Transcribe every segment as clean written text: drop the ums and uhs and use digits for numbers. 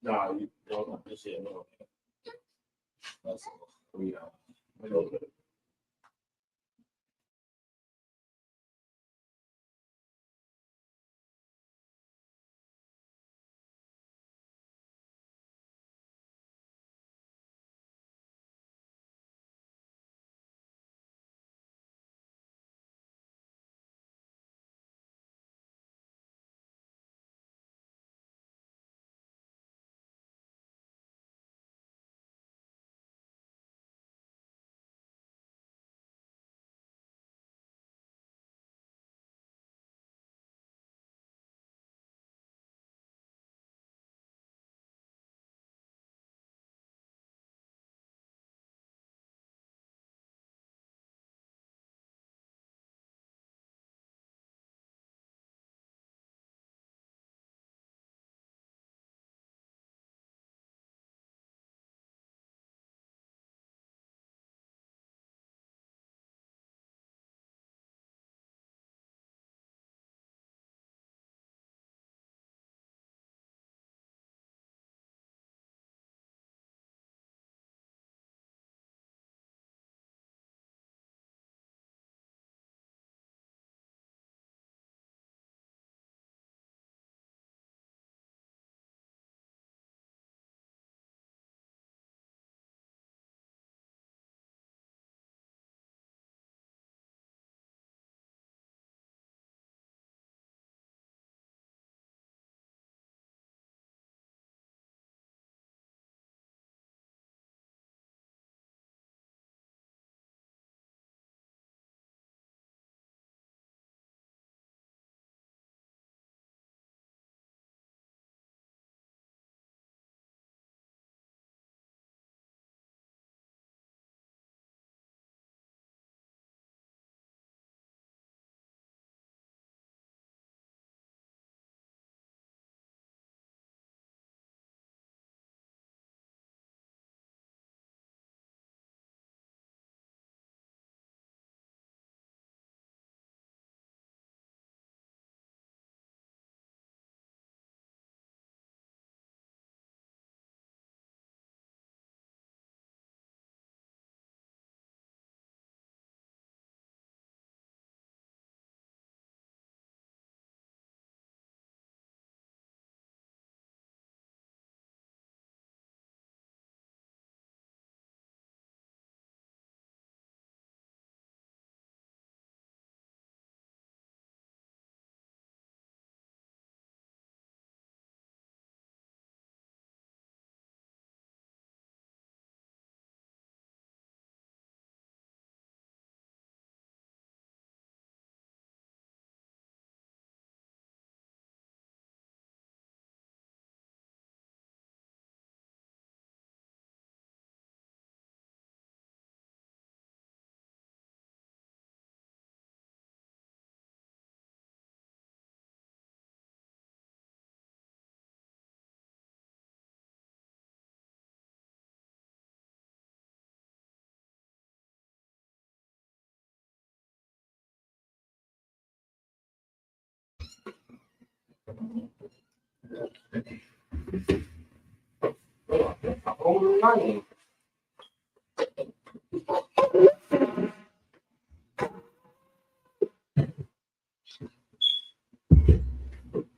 Nah, you don't. This shit, no. That's we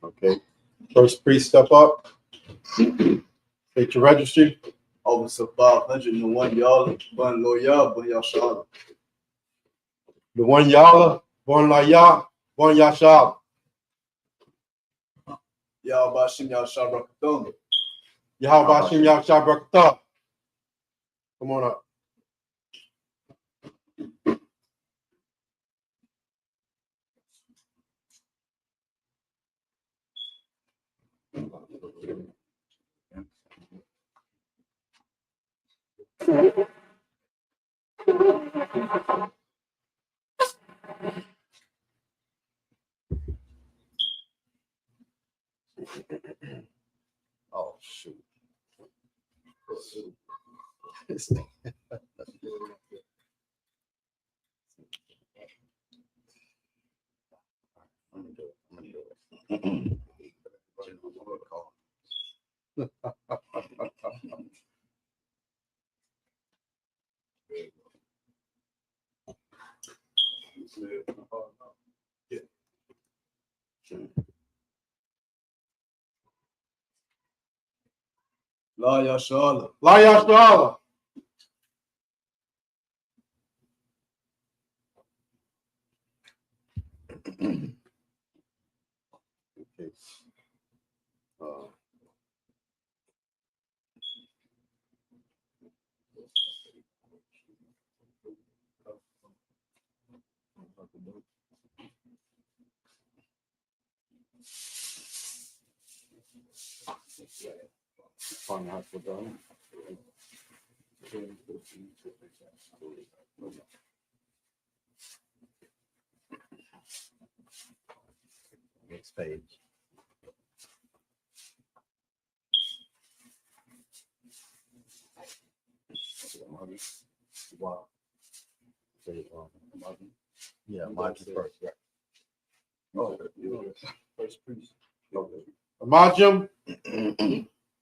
Okay. First priest, step up. State your registry. Officer 501 y'all, Bun Loya, Bun Yashab. The one Yalla, one La Ya, one Yashab. Y'all Bashim Yashab Rakathon. Yahabashim Yashab Rakata. Come on up. Oh, shoot. I'm gonna do it. La Yashala. La Yashala. Okay. Next page. Wow. Yeah, mine's first. Yeah. Oh, first priest. Amajim,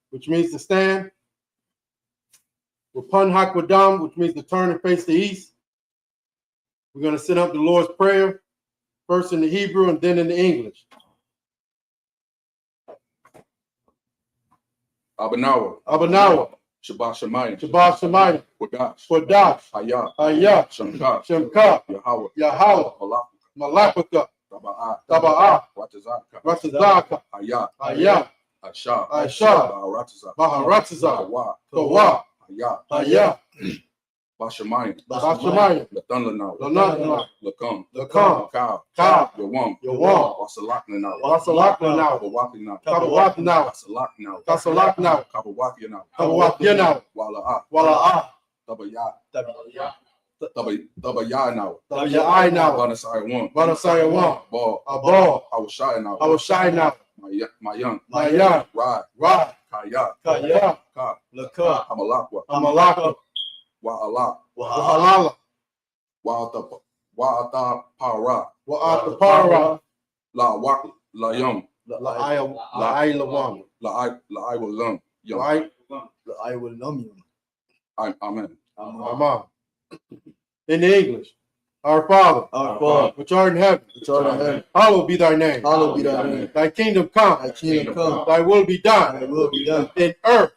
which means to stand. Wapan Hakwadam, which means to turn and face the east. We're going to send up the Lord's Prayer, first in the Hebrew and then in the English. Abanawa. Abanawa. Shabbat Shemayim. Shabbat Shemayim. Wadash. Wadash. Hayah. Hayah. Shemka. Shemka. Yahweh. Yahweh. Malakaka. Taba'ah. Taba'ah. Watazaka. Ratazaka. Hayah. Hayah. Asha. Asha. Baharatazak. Baharatazak. Kawa. Kawa. Hayah. Hayah. Bashamayim. Bashamayim. Lathunlanaw. Lananaw. Lakam. Lakam. Cow. Cow. Yawam. Yawam. Wasalaknanaw. Wasalaknanaw. Kabawakinaw. Kabawakinaw. Kasalaknaw. Kasalaknaw. Kabawakinaw. Kabawakinaw. Wala'ah. Wala'ah. Tabayah. Tabiyah. Tabayah. Tabayah now. Banasai one. Banasai one. Ball. Ball. I was shy now. I was shy now. My young. My young. Ride. Ride. Kaya. Kaya. Ka. Laka. Hamalakwa. Amalaka. Wa'ala. Wahalala. Wa'ata para. Wa'ata para. La wak. La yum. La'ilawam. La I will lum. I will love you. Amen. Amen. In English. Our Father, which art in heaven, hallowed be thy name. Hallowed be thy name. Thy kingdom come. Thy kingdom come. Thy will be done. Thy will be done. In earth,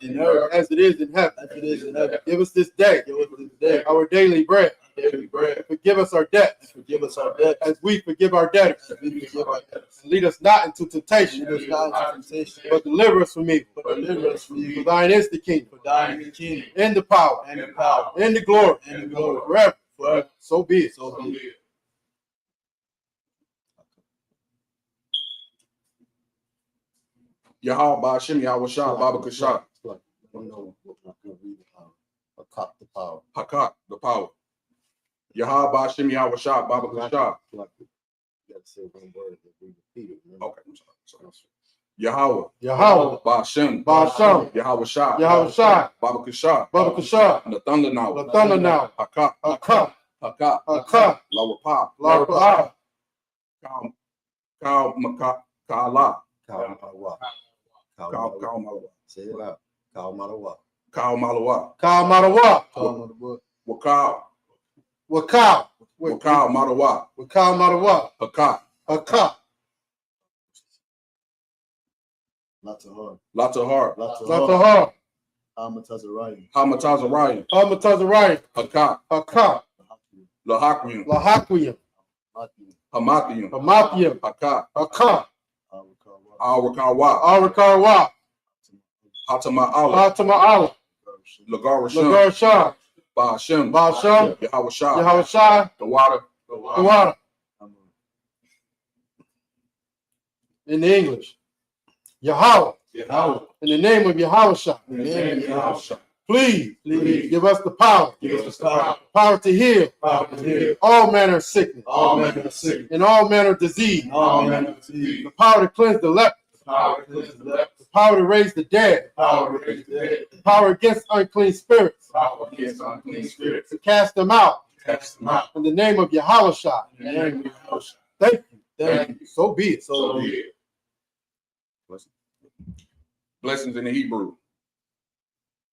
As it is in heaven. it is in heaven. Give us this day Give us this day our daily bread. daily bread. Forgive us our debts, Forgive us our debts as we forgive our debtors. as we forgive our debtors. And lead us not into temptation, Lead us not into temptation, but deliver us from evil. but deliver us from For evil. thine is the kingdom, For thine is the kingdom, and the power, and the power, and the glory, and the glory, forever. forever. So be it. So be it. Yahweh Ba'ashim Yahweh Shah Baba Kashah. Hakat, the power. Yahweh Ba'ashim Yahweh Shah Baba Kashah. Okay, I'm sorry. Yahweh. Yahweh, Ba'ashim. Ba'ashim, Yahweh Shah. Yahweh Shah, Baba Kashah. Baba Kashah, The thunder now. the thunder now, Hakat. Akah, Hakat. Akah, Lawapa. Larpa'ah, Kal Maka Kala. Kal Malawa. Say it out. Kal Marawa. Kal Malawa. Kal Marawa. Wakal. Wakal. Wakal Malawa. Wakal Marawa. Hakat. Akah. Latahar. Latahar. Latahar. Amatazariah. Hamatazariah. Hamatazariah. Hakat. Akah. Lahakwim. Lahakwiyam. Hamathiyam. Hamathiyam. Hakat. Akah. Awakawa. Arakarawa. Hatama Allah. Atama Allah. Lagar Sham. Lagar Shah. Ba'ashim. Ba'ashim. Yahweh Shah. Yahweh Shah. The water. The water. In the English. Yahweh. Yahweh. In the name of Yahweh Shah. Yahweh Shah. Please give us the power. Give us the power. Power to heal Power to heal all manner of sickness all manner of sickness. and all manner of disease. All manner of disease. The power to cleanse the leper. Power to cleanse the leper. The power to raise the dead. Power to raise the dead. The power against unclean spirits. Power against unclean spirits. To cast them out. Cast them out. In the name of Yahweh Shah. In the name of Yahweh Shah. Thank you. Thank you. So be it. So be it. Blessings in the Hebrew.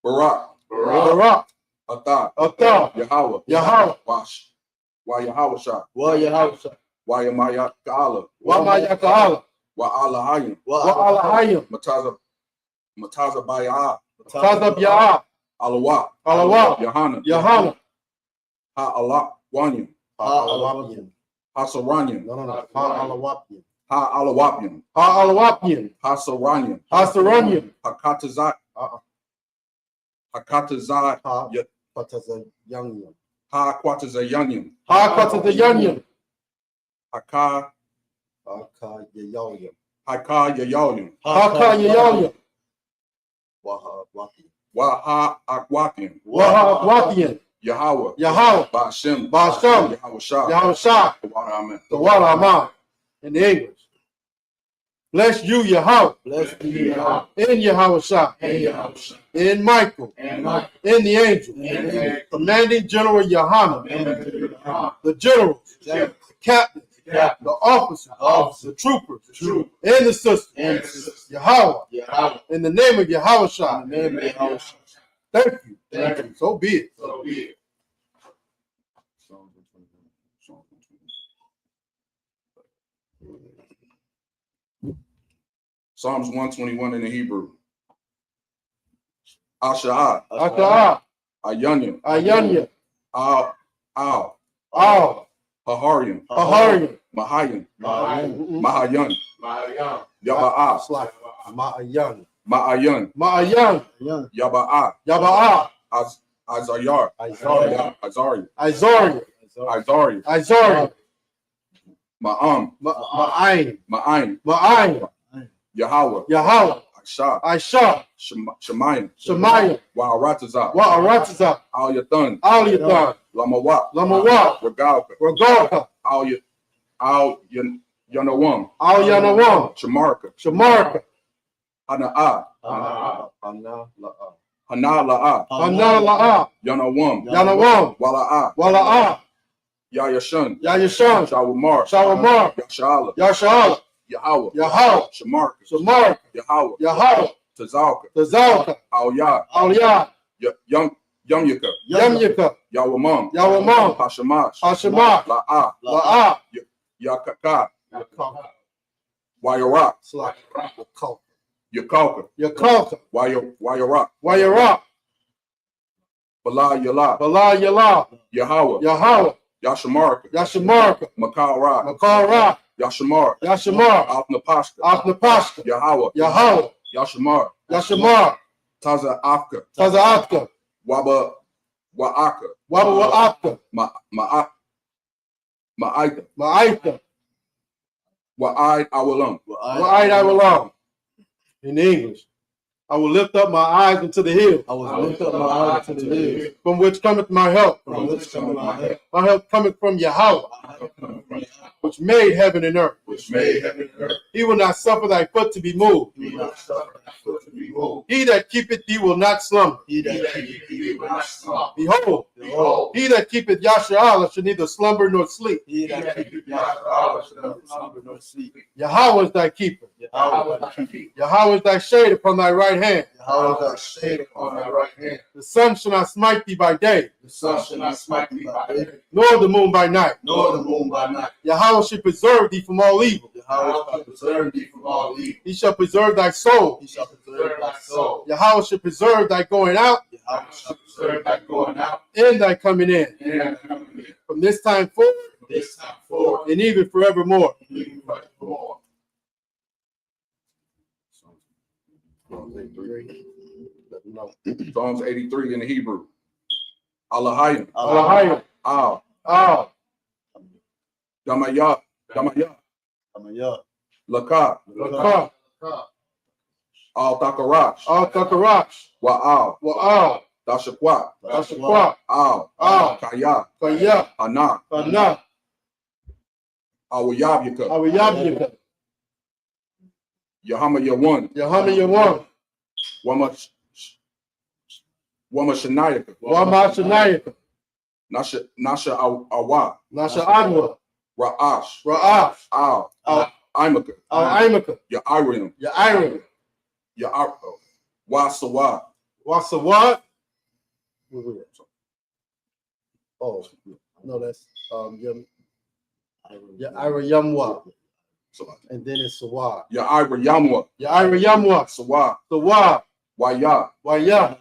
Barak. Barak. Atah. Atah. Yahweh. Yahweh. Wash. Why Yahweh Shah. Why Yahweh Shah. Why Yamaya Ka'ala. Wamaya Ka'ala. Wa'alahayim. Wa'alahayim. Mataza Bayah. Tazab Ya'ah. Alawat. Alawat. Yahanna. Yahanna. Ha'alawanyim. Ha'alawapyim. Hasaranyim. No. Ha'alawapyim. Ha'alawapyim. Ha'alawapyim. Hasaranyim. Hasaranyim. Hakatazat. Hakatazat. Ha'patazayanyim. Ha'kwatazayanyim. Ha'kwatazayanyim. Haka. Ha'kayayalyim. Hakayayalyim. Ha'kayayalyim. Wahawapim. Waha'akwapyim. Waha'akwapyim. Yahweh. Yahweh. Ba'ashem. Ba'ashem. Yahweh Shah. Yahweh Shah. Amen. The water Amah in the English. Bless you, Yahweh. Bless you, Yahweh. In Yahweh Shah. In Michael. In the angel. Commanding General YAHANNA. The generals. The captains. The officers. The troopers. And the sisters. Yahweh. In the name of Yahweh Shah. Thank you. So be it. Psalms 121 in the Hebrew. Asha'ah. Asha'ah. Ayanya. Ayanya. Al. Haharyim. Mahayan. Mahayan. Yaba'ah. Ma'ayan. Yaba'ah. Azariah. Ma'ayin. Yahweh. Aisha. Shemayim. Wa'aratazah. Al Yathan. Lamawat. Regalka. Al Yanawam. Shamarka. Hana'ah. Hana'ah. Yanawam. Wala'ah. Yayashan. Shawamar. Yashala. Yahweh. Shamarka. Yahweh. Tazalka. Al Yah. Yumyaka. Yawamam. Hashamash. La'ah. Yakaka. Wayarak. Yakalka. Wayarak. Bala Yala. Yahweh. Yashamarka. Makal Yashamar. Alpnapashka. Yahweh. Yashamar. Taza Afka. Wa'aka. Ma'aita. Wa'id Awalam. In English. I will lift up my eyes unto the hills. From which cometh my help. My help cometh from Yahweh, which made heaven and earth. He will not suffer thy foot to be moved. He that keepeth thee will not slumber. Behold, he that keepeth Yasharallah shall neither slumber nor sleep. Yahweh is thy keeper. Yahweh is thy shade upon thy right hand. The sun shall not smite thee by day, nor the moon by night. Yahweh shall preserve thee from all evil. He shall preserve thy soul. Yahweh shall preserve thy going out and thy coming in. From this time forward and even forevermore. Psalms 83 in the Hebrew. Alahayim. Al. Damayah. Lakah. Al Takarash. Wa'al. Dashakwat. Al. Kaya. Hana. Awayabyaka. Yahama Yawan. Wama Shanayaka. Nasha Awa. Ra'ash. Al. Imaka. Ya'irim. Wasawat. Oh, no, that's Yamwa. And then it's Sawa. Ya'ira Yamwa. Ya'ira Yamwa. Sawa. Sawa. Waya. Waya.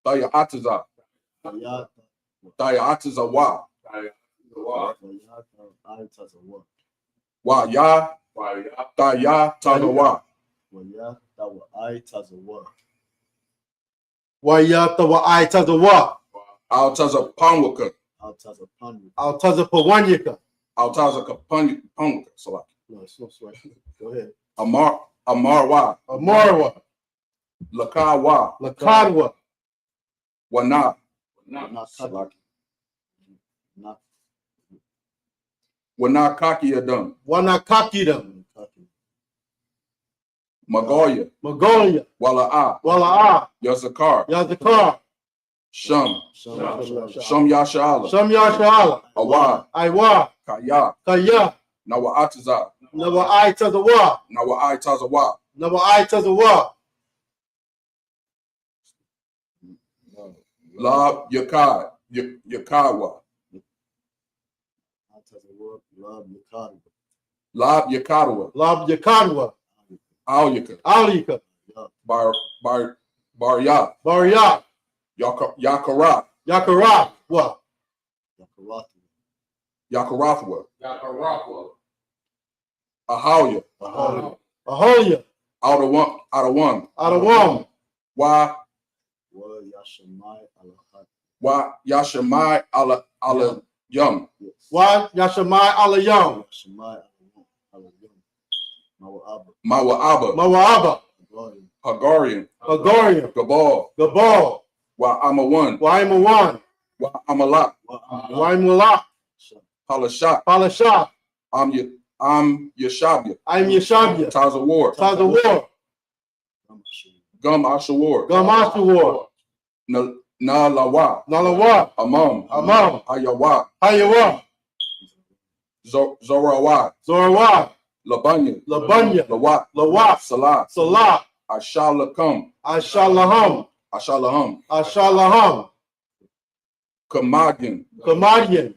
Daya Ataza. Daya Ataza Wa. Wa Ya. Daya Tazawa. Waya Tawa I Tazawa. Altaza Panwaka. Altaza Pawanyaka. Altaza Kapunwaka. Salaki. No, it's not Swahili. Go ahead. Amarwa. Amarwa. Lakawa. Lakadwa. Wana. Salaki. Wana Kaki Adam. Wanakakidam. Magoya. Magolia. Wala'a. Wala'a. Yazakar. Yazakar. Shum. Sham Yasha'ala. Yashala. Awa. Iwa. Kaya. Kaya. Nawa Ataza. Nawa I Tazawa. Nawa I Tazawa. Nawa I Tazawa. Lab Yakai. Yakawa. Lab Yakadwa. Lab Yakadwa. Alyaka. Alika. Barya. Barya. Yakara. Yakara. What? Yakarathwa. Ahawya. Aholia. Out of one. Out of one. Why Yashamai ala yum. Why Yashamai Alayam. Mawa'aba. Mawaba. Hagarian. Agorian. Gabal. Gabal. Why I'm a one. Waimawan. Why I'm a lot. Waimulak. Palashat. Palasha. I'm Yashabya. I'm Yashabya. Taza War. Taza War. Gum Ashawar. Gamashuwar. Na Lawa. Nalawa. Amam. Ayawa. Hayawa. Zorawa. Zorawa. Labanya. Labanya. Lawat. Lawat. Salah. Salah. Ashalakam. Ashalaham. Ashalaham. Kamagin. Kamadian.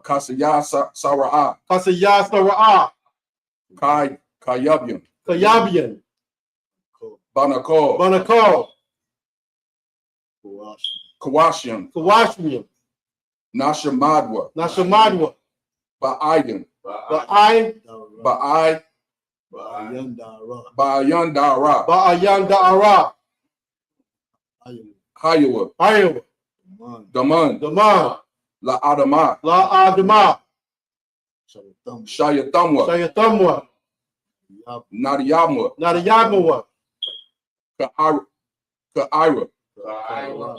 Kasaya Sara'a. Kasaya Sara'a. Kayabian. Kayabian. Banakol. Banakal. Kawashian. Kawashmian. Nashamadwa. Nashamadwa. Ba'ayan. Ba'ai. Ba'ayandara. Ba'ayandara. Hayawa. Hayawa. Daman. Daman. La Adama. La Adama. Shayatamwa. Shayatamwa. Nadiyamwa. Nadiyamawa. Ka'ira. Ka'ira.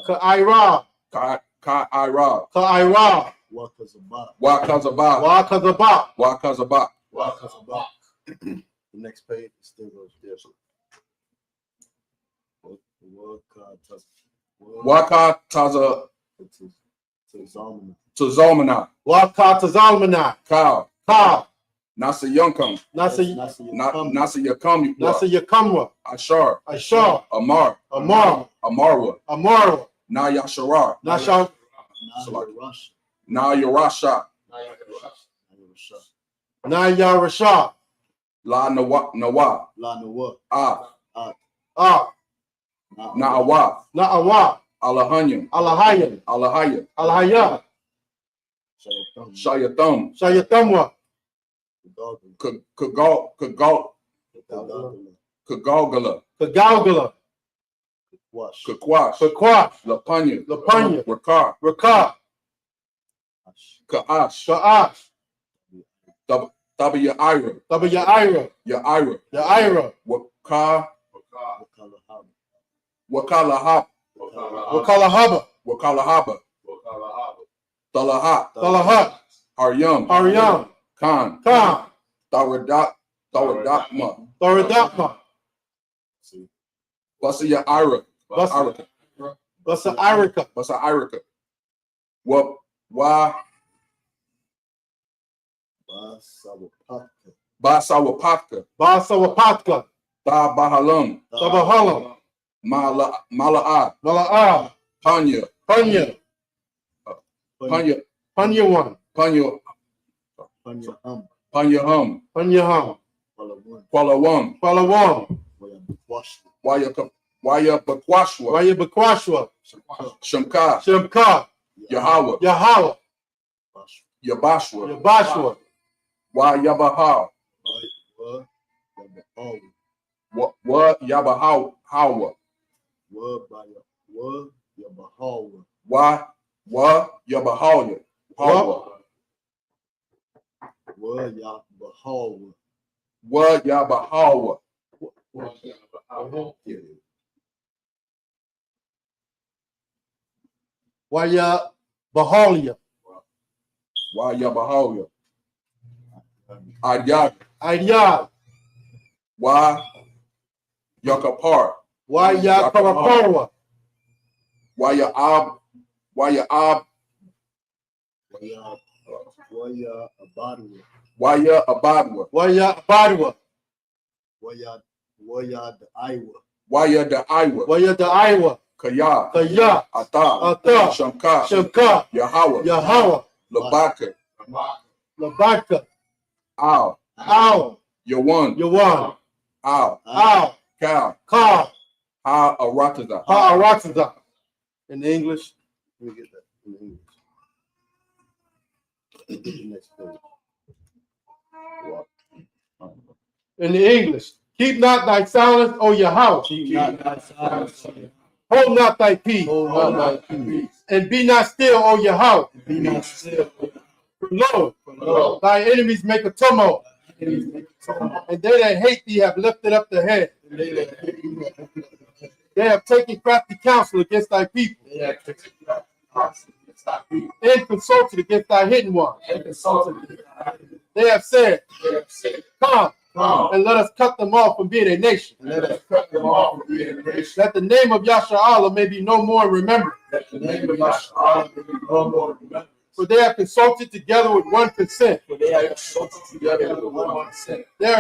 Ka'ira. Ka'ira. Wakazaba. Wakazaba. The next page still goes there. Waka Taza Tazalmana. Waka Tazalmana. Kal. Ka. Nasa Yunkam. Nasa Yakam. Yakamwa. Ashar. Ashar. Amar. Amarwa. Amara. Na Yasharar. Nasha. Na Yarasha. Nayarasha. La Nawa. Na'awa. Na'awa. Alahanyam. Alahaya. Alahaya. Shayatham. Shayatamwa. Kagalgala. Kagalgala. Kakwash. Kakwash. Lapanya. Rakar. Ka'ash. Ka'ash. Tabiyaira. Yaira. Wakalahaba. Talahat. Haryam. Khan. Tharadakma. Basa Ira. Basa Irika. Basawapatka. Bahalam. Tabahalam. Mala'a. Panya. Panyawan. Panya. Panyahum, Panyahum, Qualawum, Palawam, Waya Bakwashwa, Wayabakwashwa, Shamka, Shemka, Yahweh, Yahweh, Yabashwa, Yabashwa, Wayabaha, Wa Yabahawa, Wa Yabahawa, Wa Yabahawa, Waya Bahalia, Wa Yabahawa, Adyad, Adyad, Wa Yakapar, Waya Karaparwa, Waya Ab, Waya Abadwa, Waya Abadwa, Waya the Iowa, Waya the Iowa, Kaya, Kaya, Ata, Shamka, Shemka, Yahweh, Yahweh, Labaka, Labaka, Al, Al, Yawan, Al, Kal, Ka, Ha Arataza, Arataza. In the English, let me get that in the English. Next page. In the English, keep not thy silence, O Yahweh. Hold not thy peace. And be not still, O Yahweh. For lo, thy enemies make a tumult. And they that hate thee have lifted up their head. They have taken crafty counsel against thy people. And consulted against thy hidden ones. They have said, come, and let us cut them off from being a nation. That the name of Yasharallah may be no more remembered. For they have consulted together with one consent. They are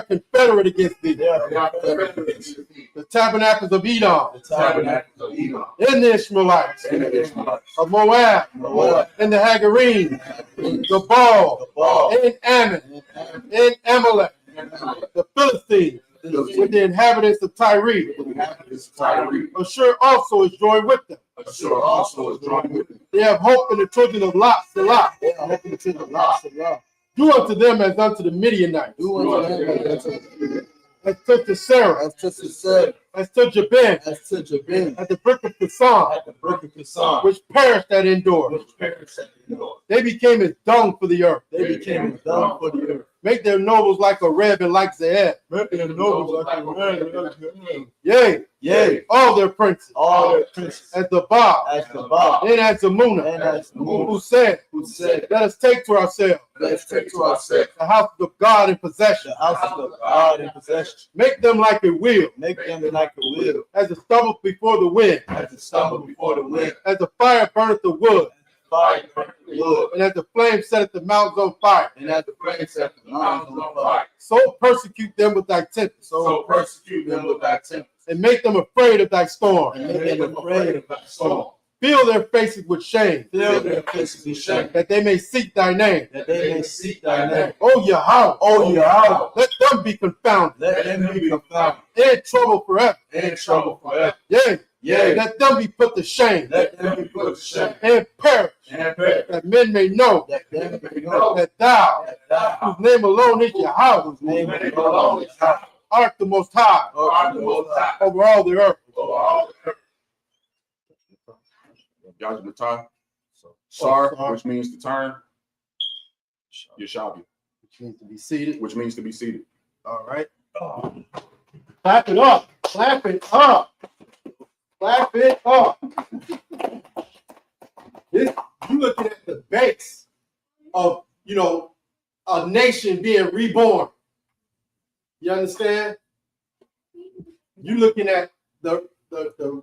confederate against thee. The tabernacles of Edom. And the Ishmaelites. Of Moab. And the Hagarine. The Baal. And Ammon. And Amalek. The Philistines. With the inhabitants of Tyre. Assure also is joined with them. They have hope in the children of Lot, Salah. Do unto them as unto the Midianites. As to Sarah. As to Jabin. At the brook of Kassan. Which perished at Endor. They became as dung for the earth. Make their nobles like a Reb and like Zeheb. Yea, all their princes. As the Baal. And as the Munah. Who said, let us take to ourselves the house of God in possession. Make them like a wheel. As the stubble before the wind. As the fire burneth the wood. And as the flame setteth the mountains on fire. So persecute them with thy tempest. And make them afraid of thy storm. Fill their faces with shame. That they may seek thy name. O Yahweh. Let them be confounded. In trouble forever. Yea, let them be put to shame. And perish. That men may know that thou, whose name alone is Yahweh, art the most high over all the earth. Yajmatai, Sar, which means to turn, Yeshabi, which means to be seated. All right. Clap it up. Clap it up. Clap it up. You're looking at the base of, a nation being reborn. You understand? You're looking at the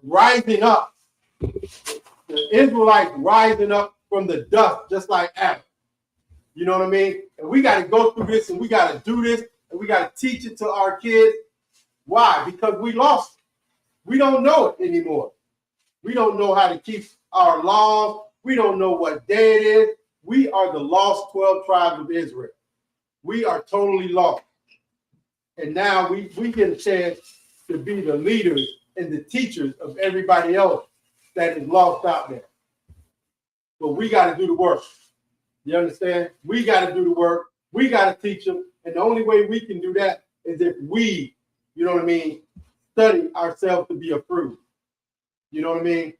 rising up. The Israelites rising up from the dust, just like Adam. You know what I mean? And we got to go through this, and we got to do this, and we got to teach it to our kids. Why? Because we lost it. We don't know it anymore. We don't know how to keep our laws. We don't know what day it is. We are the lost 12 tribes of Israel. we are totally lost. And now we get a chance to be the leaders and the teachers of everybody else that is lost out there. But we got to do the work. You understand? We got to do the work. We got to teach them. And the only way we can do that is if we, you know what I mean, study ourselves to be approved. You know what I mean?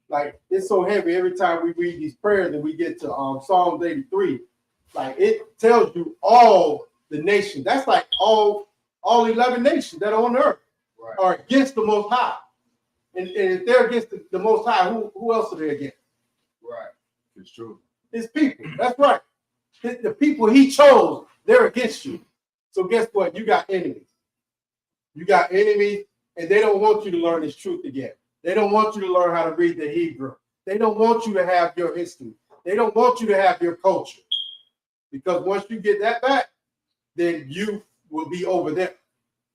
Like, it's so heavy every time we read these prayers and we get to Psalms 83. Like, it tells you all the nations. That's like all 11 nations that are on earth are against the Most High. And if they're against the Most High, who else are they against? Right. It's true. His people. That's right. The people he chose, they're against you. So guess what? You got enemies. You got enemies, and they don't want you to learn this truth again. They don't want you to learn how to read the Hebrew. They don't want you to have your history. They don't want you to have your culture. Because once you get that back, then you will be over there.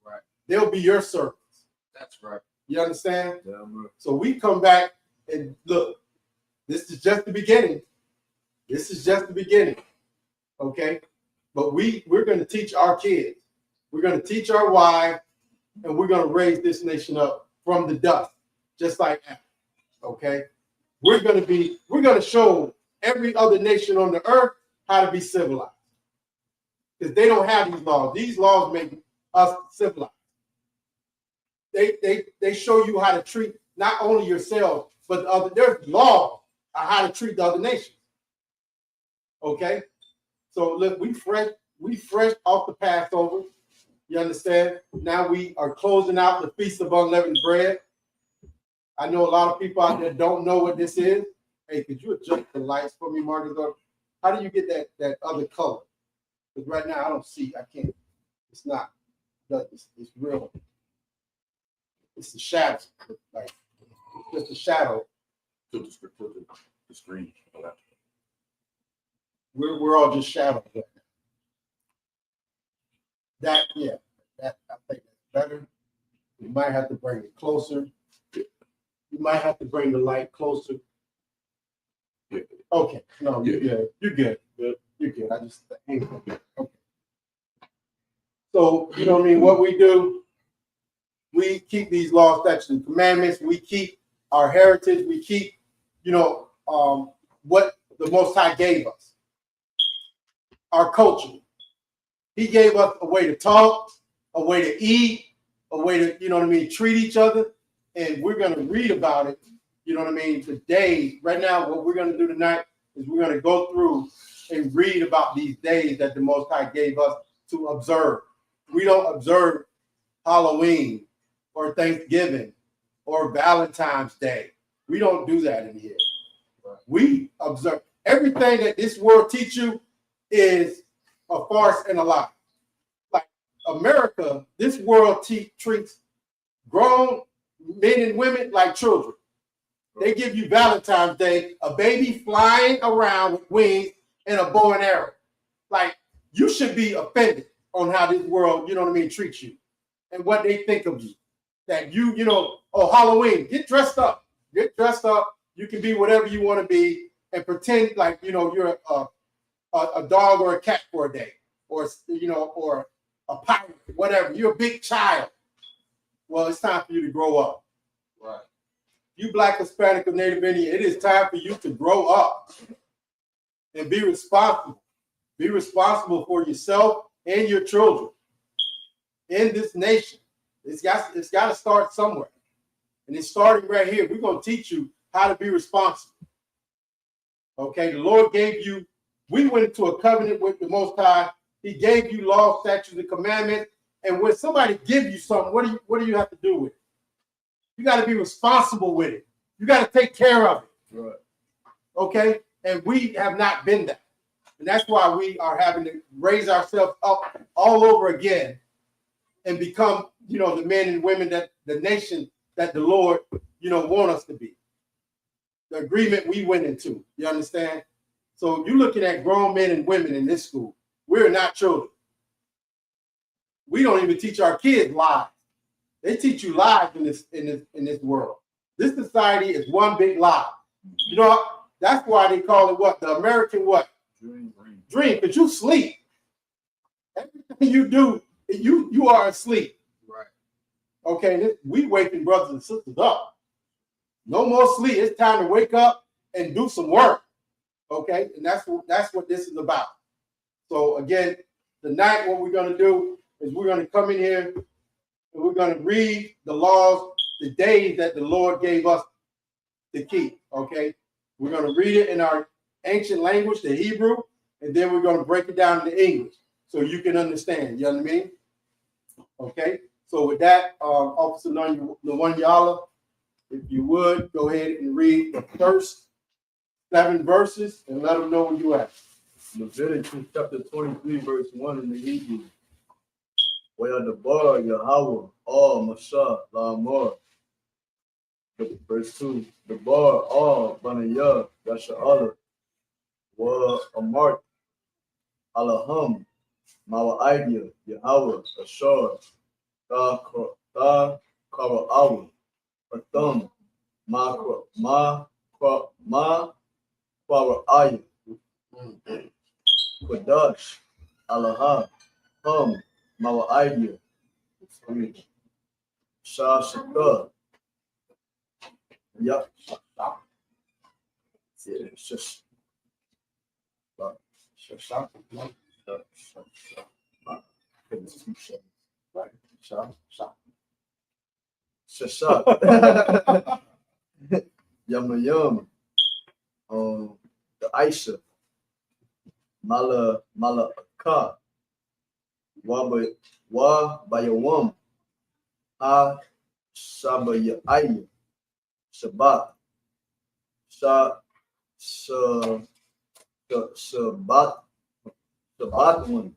Right. They'll be your servants. That's right. You understand? Yeah, right. So we come back and look, this is just the beginning. This is just the beginning. Okay? But we're going to teach our kids. We're going to teach our wives, and we're going to raise this nation up from the dust, just like Africa. Okay? We're going to show every other nation on the earth how to be civilized. Because they don't have these laws. These laws make us civilized. They show you how to treat not only yourself, but the other. There's laws on how to treat the other nations. Okay? So look, we fresh off the Passover. You understand? Now we are closing out the Feast of Unleavened Bread. I know a lot of people out there don't know what this is. Hey, could you adjust the lights for me, Marcus? How do you get that other color? Because right now I don't see. I can't. It's not. It's real. It's the shadow. Like it's just a shadow. To the screen. We're all just shadows. That I think that's better. You might have to bring it closer. You might have to bring the light closer. Yeah. Okay. No, Yeah. you're good. You're good. You're good. I just okay. So you know what I mean? What we do, we keep these laws, statutes, and commandments. We keep our heritage. We keep, what the Most High gave us. Our culture. He gave us a way to talk, a way to eat, a way to, treat each other. And we're going to read about it, today. Right now, what we're going to do tonight is we're going to go through and read about these days that the Most High gave us to observe. We don't observe Halloween or Thanksgiving or Valentine's Day. We don't do that in here. We observe everything that this world teach you is a farce and a lie. Like America, this world treats grown men and women like children. They give you Valentine's Day, a baby flying around with wings and a bow and arrow. Like, you should be offended on how this world, treats you and what they think of you. That Halloween, get dressed up. Get dressed up. You can be whatever you want to be and pretend like, you're a dog or a cat for a day or a pirate, whatever. You're a big child. Well, it's time for you to grow up. Right. You Black, Hispanic, or Native Indian, it is time for you to grow up and be responsible. Be responsible for yourself and your children in this nation. It's got to start somewhere. And it's starting right here. We're going to teach you how to be responsible. Okay, the Lord gave you, we went into a covenant with the Most High. He gave you law, statutes, and commandments. And when somebody gives you something, what do you have to do with it? You got to be responsible with it. You got to take care of it. Right. Okay? And we have not been that. And that's why we are having to raise ourselves up all over again and become, the men and women that the nation that the Lord, want us to be. The agreement we went into. You understand? So you're looking at grown men and women in this school. We're not children. We don't even teach our kids lies. They teach you lies in this world. This society is one big lie. That's why they call it what? The American what? Dream. Dream, because you sleep. Everything you do, you are asleep. Right. Okay, we waking brothers and sisters up. No more sleep. It's time to wake up and do some work. Okay, and that's what this is about. So again, tonight what we're going to do is we're going to come in here and we're going to read the laws, the days that the Lord gave us to keep. Okay, we're going to read it in our ancient language, the Hebrew, and then we're going to break it down into English so you can understand. You know what I mean? Okay. So with that, Officer Nwanyala, if you would go ahead and read the first 7 verses and let them know where you at. Leviticus chapter 23, verse 1 in the Hebrew. Where the bar Yahweh, all Masha, Lamar. Verse 2. The bar, all Banayah, Yasha'ala, wa Amart, Alaham, Mawa idea, Yahweh, Ashar, Ta Kara'awa, Atham, Ma Kwara'aya, Quadash, Alaha, Hum, Mawa idea, Shah Shaka, Yep. Shashak. Yum yum. The Aisha. Malaka. Wa bayawam. Ha Sabaya Ayu. Shabbat. Shabbat one.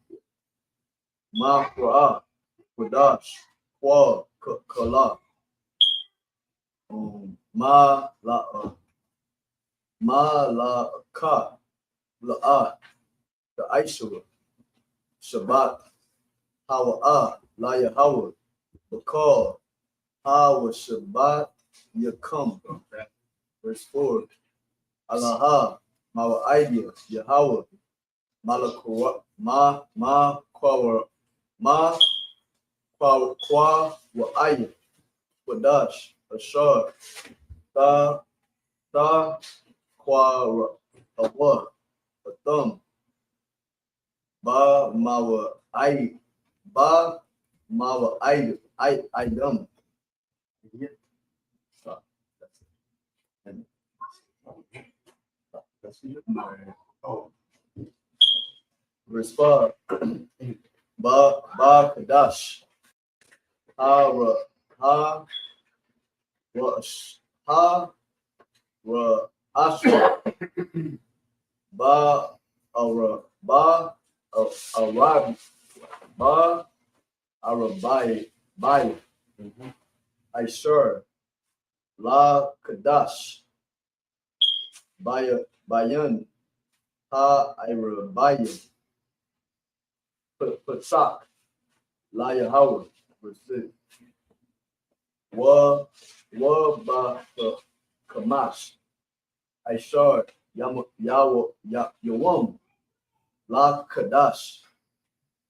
Ma Qur'an. Qudash. Kwa Kala. Ma la ka la the I.S.U.P.K. Shabbat Hawa la Yahweh Bakal Hawa Shabbat Yakam. Verse 4. Allah Mawa idea Yahweh Malakwa Ma Kwa wa Ayah Wadash Ashar Ta Kwa Allah Atham Ba Mawa Idam. Verse 5. Ba Kadash Ha Ashra Ba Arabai I.S.U.P.K. La Kadash Bayan Ha Arabayan Pasak La Yahweh. Verse 6. Wa Ba Kamash I.S.U.P.K. Yawam La Kadash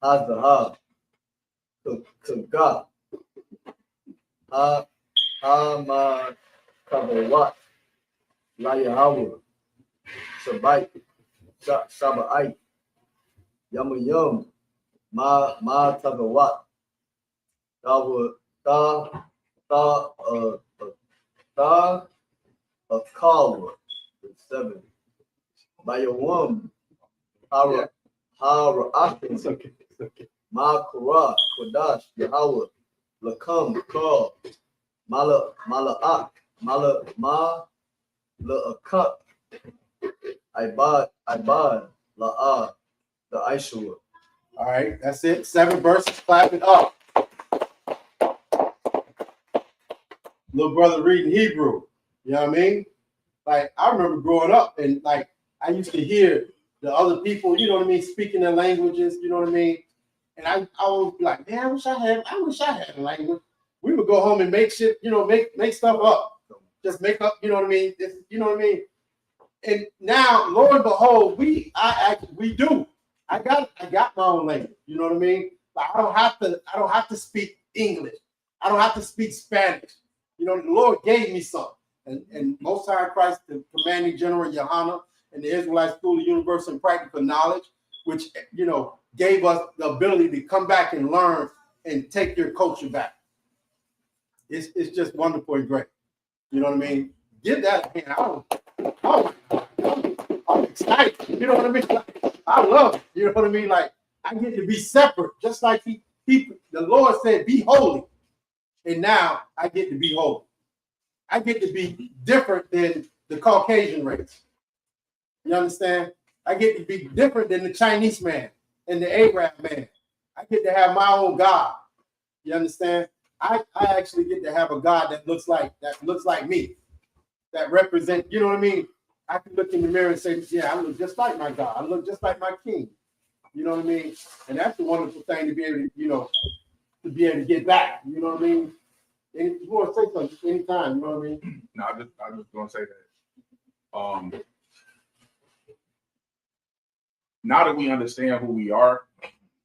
Hazahab Kaga Ma Kavawat La Yahweh Sabai Sabai Yamayum Ma Tagawat Ta Akawa. 7. Bayawam Hara It's okay. It's okay. Ma Kura Kodash Yahweh Lakam Kal Mala'ak Ma La'akat Ibad La'a the I.S.U.P.K. All right, that's it. 7 verses. Clap it up. Little brother reading Hebrew. You know what I mean? Like, I remember growing up and like I used to hear the other people, you know what I mean, speaking their languages, you know what I mean? And I would be like, man, I wish I had a language. We would go home and make shit, you know, make stuff up. Just make up, you know what I mean? You know what I mean? And now, lo and behold, we do. I got my own language. You know what I mean? But I don't have to speak English. I don't have to speak Spanish. You know, the Lord gave me something. And Most High Christ, the commanding general YAHANNA, and the Israelite School of Universal and Practical Knowledge, which, you know, gave us the ability to come back and learn and take your culture back. It's just wonderful and great. You know what I mean? Give that a hand. I'm excited. You know what I mean? Like, I love it. You know what I mean? Like, I get to be separate, just like the Lord said, be holy. And now I get to be holy. I get to be different than the Caucasian race. You understand? I get to be different than the Chinese man and the Arab man. I get to have my own God. You understand? I actually get to have a God that looks like me, that represents, you know what I mean? I can look in the mirror and say, yeah, I look just like my God. I look just like my King. You know what I mean? And that's the wonderful thing to be able to, you know, to be able to get back. You know what I mean? And you want to say something anytime, you know what I mean? No, I just gonna say that. Now that we understand who we are,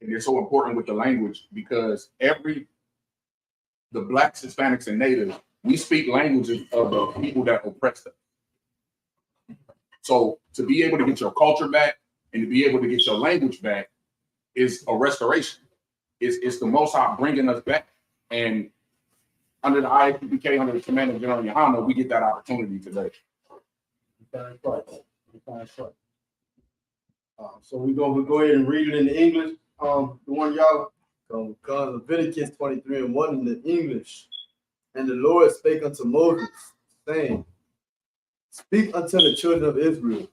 and it's so important with the language, because the Blacks, Hispanics, and Natives, we speak languages of the people that oppressed us. So to be able to get your culture back and to be able to get your language back is a restoration. It's the Most High bringing us back. And under the I.S.U.P.K, under the command of General YAHANNA, we get that opportunity today. That's right. That's right. So we'll go ahead and read it in the English. The one y'all. Leviticus 23:1 in the English. And the Lord spake unto Moses, saying, Speak unto the children of Israel,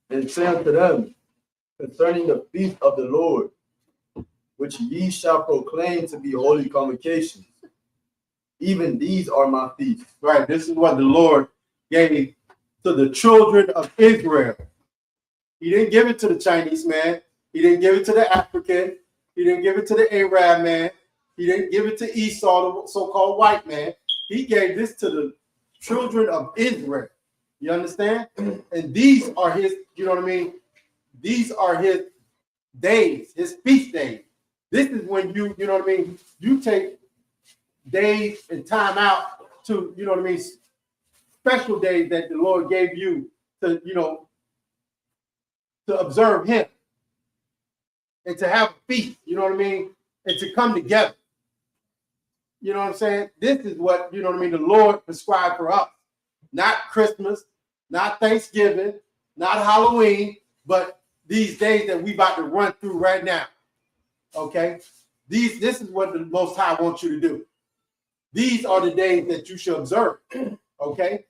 and say unto them concerning the feast of the Lord, which ye shall proclaim to be holy convocations. Even these are my feasts. Right. This is what the Lord gave to the children of Israel. He didn't give it to the Chinese man. He didn't give it to the African. He didn't give it to the Arab man. He didn't give it to Esau, the so-called white man. He gave this to the children of Israel. You understand? And these are his, you know what I mean? These are his days, his feast days. This is when you know what I mean? You take days and time out to, you know what I mean, special days that the Lord gave you to, you know, to observe him and to have a feast, you know what I mean? And to come together. You know what I'm saying? This is what, you know what I mean, the Lord prescribed for us. Not Christmas, not Thanksgiving, not Halloween, but these days that we about to run through right now. Okay? This is what the Most High wants you to do. These are the days that you should observe. Okay?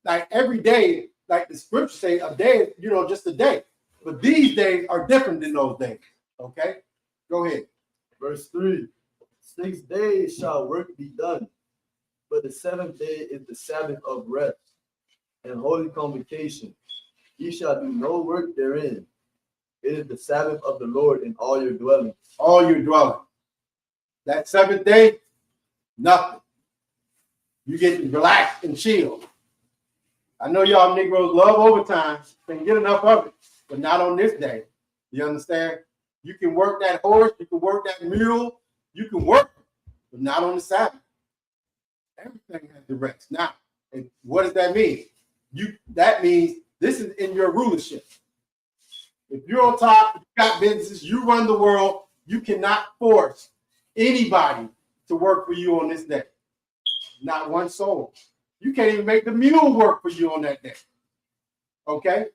Like every day, like the scripture say, a day is, you know, just a day. But these days are different than those days. Okay? Go ahead. Verse 3. 6 days shall work be done, but the 7th day is the Sabbath of rest and holy convocation. Ye shall do no work therein. It is the Sabbath of the Lord in all your dwellings. All your dwellings. That 7th day, nothing. You get to relax and chill. I know y'all Negroes love overtime. Can't get enough of it, but not on this day. You understand? You can work that horse, you can work that mule, you can work, but not on the Sabbath. Everything has to rest. Now, and what does that mean? That means this is in your rulership. If you're on top, you got business, you run the world, you cannot force anybody to work for you on this day. Not one soul. You can't even make the mule work for you on that day. Okay?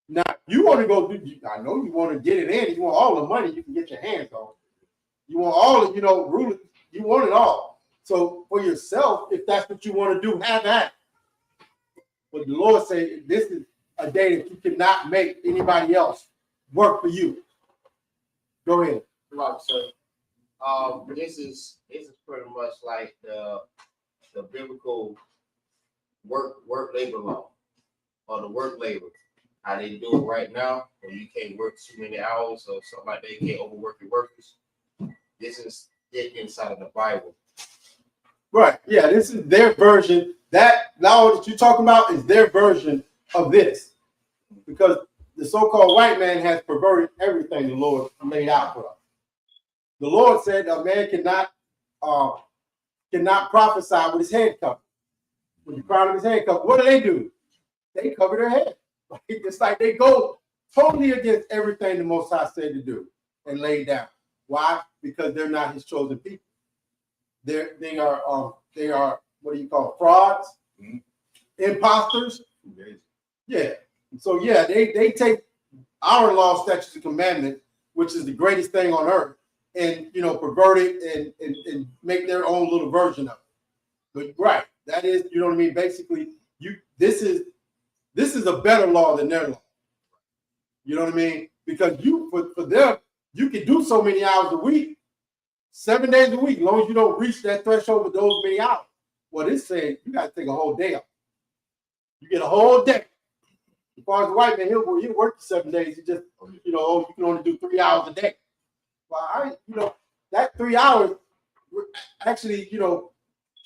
Now, you want to go do, I know you want to get it in. You want all the money you can get your hands on. You want all of, you know, rule, you want it all. So for yourself, if that's what you want to do, have that. But the Lord said, this is a day that you cannot make anybody else work for you. Go ahead. Right, so this is pretty much like the biblical work labor law, or the work labor. How they do it right now, where you can't work too many hours or something like that, you can't overwork your workers. This is it inside of the Bible. Right. Yeah, this is their version. That law that you're talking about is their version of this. Because the so-called white man has perverted everything the Lord laid out for us. The Lord said a man cannot prophesy with his head covered. With the crown of his head covered. What do? They cover their head. It's like they go totally against everything the Most High said to do and lay down. Why? Because they're not his chosen people. They are what do you call it? Frauds, imposters. Yeah. So yeah, they take our law, statutes, and commandments, which is the greatest thing on earth, and pervert it and make their own little version of it. But right, that is, you know what I mean? Basically, this is a better law than their law. You know what I mean? Because for them, you can do so many hours a week, 7 days a week, as long as you don't reach that threshold with those many hours. Well, it's saying you got to take a whole day off. You get a whole day. As far as the white man, he'll work 7 days. He just, you can only do 3 hours a day. Well, that 3 hours actually,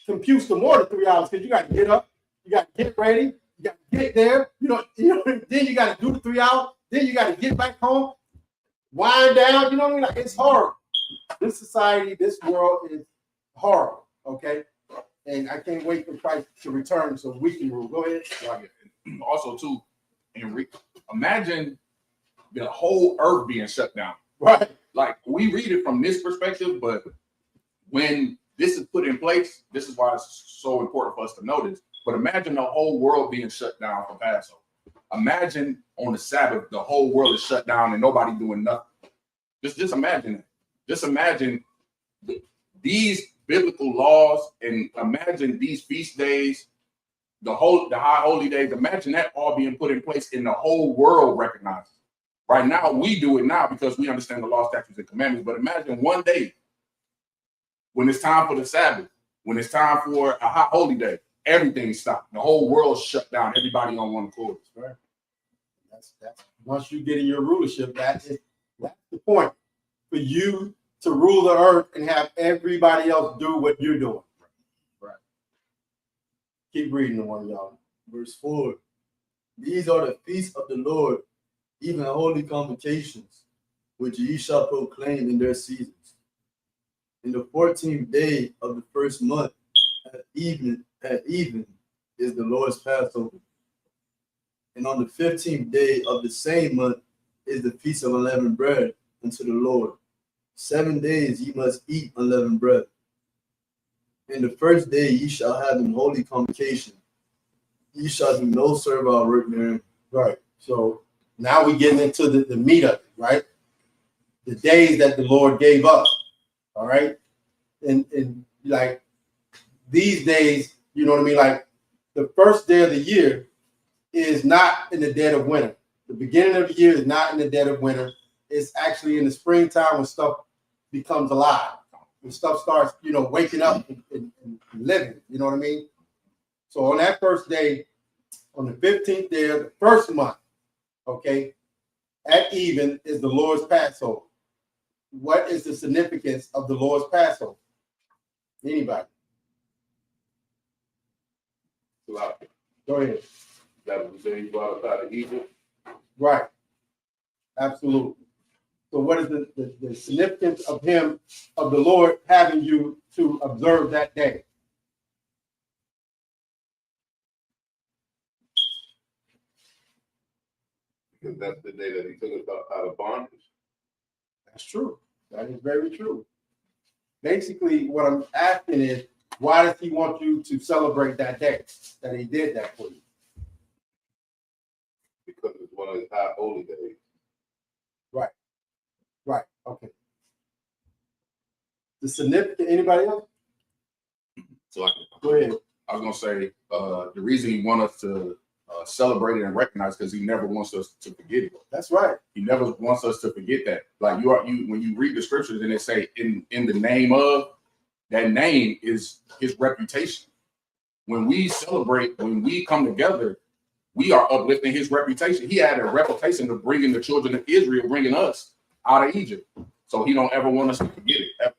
computes to more than 3 hours because you got to get up, you got to get ready, you got to get there, then you got to do the 3 hours, then you got to get back home, wind down, you know what I mean? Like, it's hard. This society, this world is horrible, okay? And I can't wait for Christ to return so we can rule. Go ahead. Also, too, imagine the whole earth being shut down. Right. Like, we read it from this perspective, but when this is put in place, this is why it's so important for us to know this. But imagine the whole world being shut down for Passover. Imagine on the Sabbath, the whole world is shut down and nobody doing nothing. Just imagine it. Just imagine these biblical laws, and imagine these feast days, the high holy days. Imagine that all being put in place and the whole world recognizes. Right now, we do it now because we understand the law, statutes, and commandments. But imagine one day when it's time for the Sabbath, when it's time for a high holy day, everything stopped. The whole world shut down. Everybody on one accord. Right. That's once you get in your rulership, that's the point for you to rule the earth and have everybody else do what you're doing. Right. Keep reading the one, y'all. Verse 4. These are the feasts of the Lord, even holy convocations, which ye shall proclaim in their seasons. In the 14th day of the first month, at even is the Lord's Passover. And on the 15th day of the same month is the feast of unleavened bread unto the Lord. 7 days ye must eat unleavened bread. In the first day ye shall have an holy convocation. Ye shall do no servile work therein. Right. So now we getting into the meat of it, right? The days that the Lord gave us. All right. And like these days, you know what I mean? Like the first day of the year is not in the dead of winter. The beginning of the year is not in the dead of winter. It's actually in the springtime when stuff becomes alive. When stuff starts, waking up and living. You know what I mean? So on that first day, on the 15th day of the first month, okay, at even is the Lord's Passover. What is the significance of the Lord's Passover? Anybody? Go ahead. That was the day you brought us out of Egypt. Right. Absolutely. So what is the significance of the Lord having you to observe that day? Because that's the day that he took us out of bondage. That's true. That is very true. Basically, what I'm asking is, why does he want you to celebrate that day that he did that for you? Because it's one of his high holy days. Right. Right. Okay. The significant, anybody else? So Go ahead. I was going to say the reason he wants us to celebrate it and recognize because he never wants us to forget it. That's right. He never wants us to forget that. Like when you read the scriptures and they say in the name of, that name is his reputation. When we celebrate, when we come together, we are uplifting his reputation. He had a reputation of bringing the children of Israel, bringing us out of Egypt. So he don't ever want us to forget it. Ever.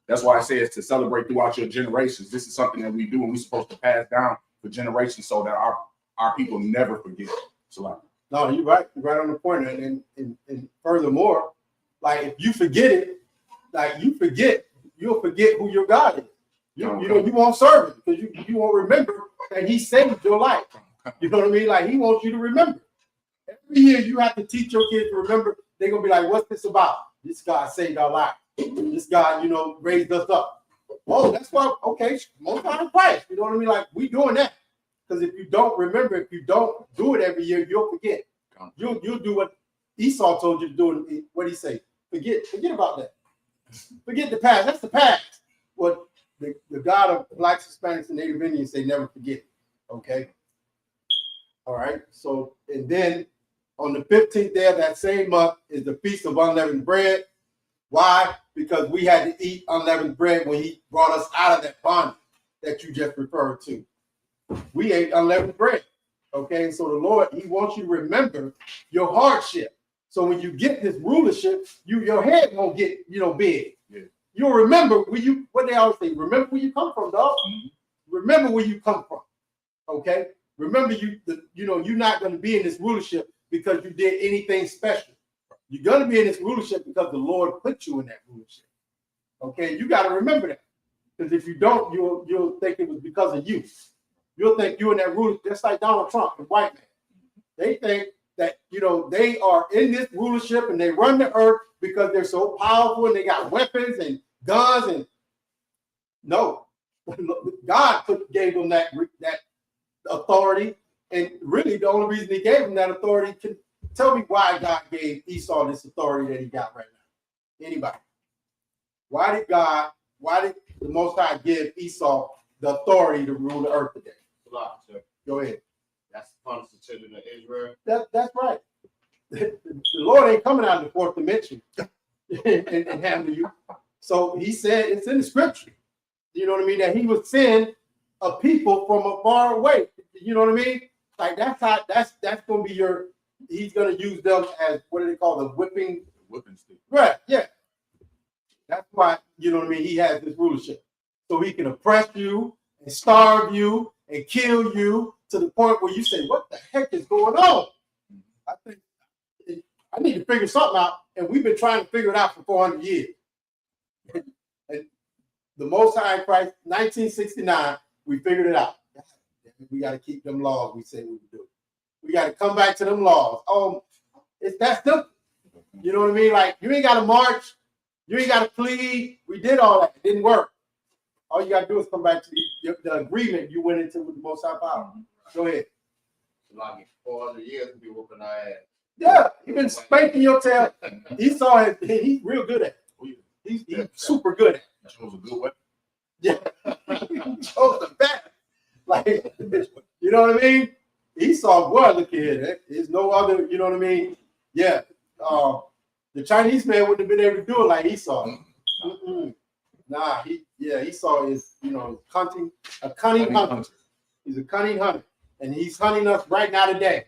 That's why I say it's to celebrate throughout your generations. This is something that we do and we're supposed to pass down for generations so that our people never forget. So No, you're right. You're right on the point. And furthermore, like if you forget it, like you'll forget who your God is. You know, you won't serve him because you won't remember that he saved your life. You know what I mean? Like he wants you to remember. Every year you have to teach your kids to remember. They're gonna be like, what's this about? This God saved our life. This God, you know, raised us up. Oh, that's why, okay, most high Christ. You know what I mean? Like we doing that. Because if you don't remember, if you don't do it every year, you'll forget. You'll do what Esau told you to do. What did he say? Forget about that. Forget the past. That's the past. What the God of blacks, Hispanics, and Native Indians say, never forget. Okay. All right. So, and then on the 15th day of that same month is the Feast of Unleavened Bread. Why? Because we had to eat unleavened bread when he brought us out of that bondage that you just referred to. We ate unleavened bread. Okay. So the Lord, he wants you to remember your hardship. So when you get this rulership, your head won't get, you know, big. Yeah. You'll remember what they always say, remember where you come from, dog. Mm-hmm. Remember where you come from. Okay. Remember you're not going to be in this rulership because you did anything special. You're going to be in this rulership because the Lord put you in that rulership. Okay. You got to remember that. Because if you don't, you'll think it was because of you. You'll think you're in that rulership, just like Donald Trump, the white man. They think that, you know, they are in this rulership and they run the earth because they're so powerful and they got weapons and guns. And no, God gave them that authority. And really the only reason he gave them that authority, can tell me why God gave Esau this authority that he got right now. Anybody? Why did the Most High give Esau the authority to rule the earth today? Go ahead. That's the punish the children of Israel. That's right. The Lord ain't coming out of the fourth dimension and handle you. So he said it's in the scripture. You know what I mean? That he would send a people from a far away. You know what I mean? Like that's gonna be he's gonna use them as, what do they call the whipping stick? Right, yeah. That's why, you know what I mean, he has this rulership. So he can oppress you and starve you and kill you to the point where you say, what the heck is going on? I think I need to figure something out. And we've been trying to figure it out for 400 years. And the Most High Christ, 1969, we figured it out. We got to keep them laws we say we would do. We got to come back to them laws. It's that simple. You know what I mean? Like, you ain't got to march. You ain't got to plead. We did all that. It didn't work. All you got to do is come back to the agreement you went into with the Most High Power. Go ahead. Like 400 years to be whooping our ass. Yeah, you've been spanking your tail. Esau, he's real good at it. He's super good at it. Chose a good way. Yeah, he chose the best. Like, you know what I mean? Esau, boy, look here. There's no other, you know what I mean? Yeah. The Chinese man wouldn't have been able to do it like Esau. Mm-mm. Nah, Esau is, you know, a cunning hunter. He's a cunning hunter. And he's hunting us right now today.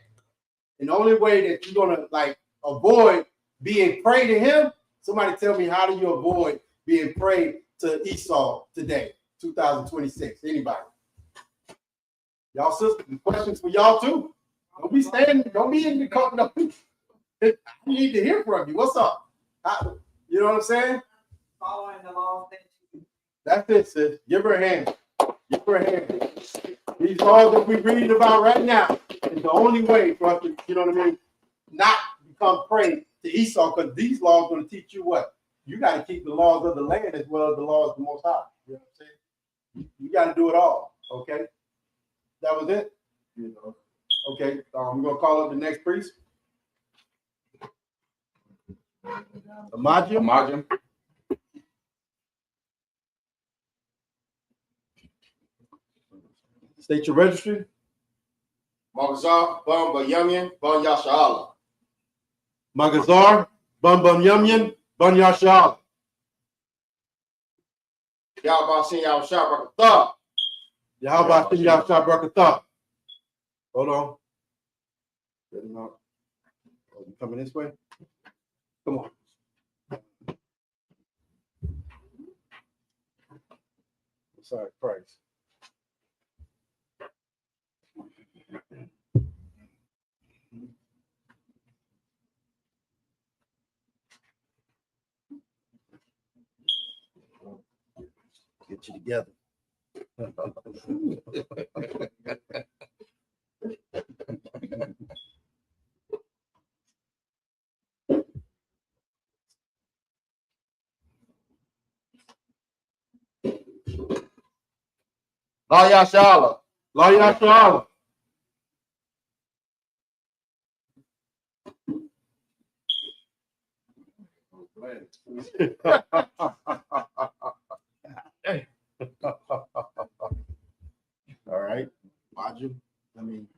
And the only way that you're gonna like avoid being prey to him, somebody tell me, how do you avoid being prey to Esau today, 2026? Anybody? Y'all sisters, questions for y'all too. Don't be in the corner. I need to hear from you. What's up? You know what I'm saying? Following the laws that you. That's it, sis. Give her a hand. Give her a hand. These laws that we're reading about right now is the only way for us to, you know what I mean, not become prey to Esau, because these laws are going to teach you what? You got to keep the laws of the land as well as the laws of the Most High. You know what I'm saying? You got to do it all. Okay? That was it? You know. Okay. We're going to call up the next priest. Imagine. State your registry. Magazar, Bum Yumyan, Bun Yashala. Magazar, Bum Yumyan, Bun Yashala. Yahba Sin Yahba Shabrakatha. Yahba Sin Yahba Shabrakatha. Hold on. Get him out. Oh, you coming this way? Come on. Sorry, Christ. Get you together. La Yashala. La Yashala. All right. Maju. I mean,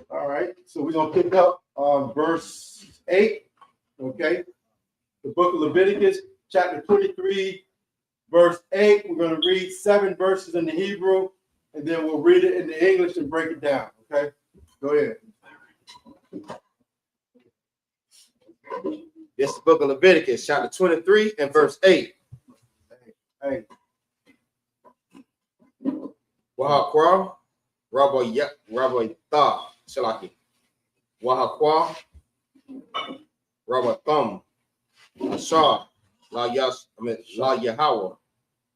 all right. So we're going to pick up on verse 8. Okay. The book of Leviticus, chapter 23, verse 8. We're going to read 7 verses in the Hebrew, and then we'll read it in the English and break it down. Okay. Go ahead. This is the book of Leviticus, chapter 23 and verse 8. Hey. Wahakwa, Rabbi Tha, Shalaki. Wahakwa, Rabbi Thum, Ashar, La Yahweh,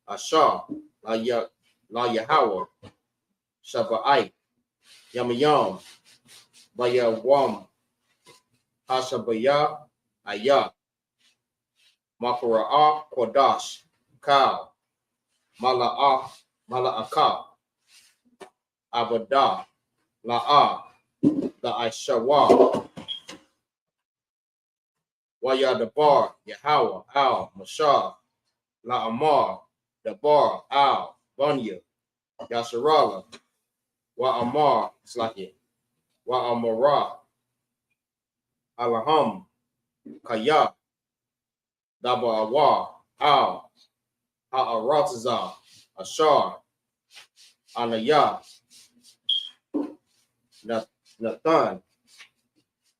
Ashar, La Yahweh, Shabbai, Yamayam, Bayawam, Hashabaya, Ayah, Makara'ah, Kodash, Kal, Mala'akah, Abadah, La'ah, the Aishawa, Wayadabar, Yahweh, Al, Mashah, La'amar, Dabar, Al, Bunya, Yasharala, Wa'amar, Slaki, Wa'amara, Alaham, Kaya, Daba Al, Ha'aratazah, Ashar, Anayah, Nathan,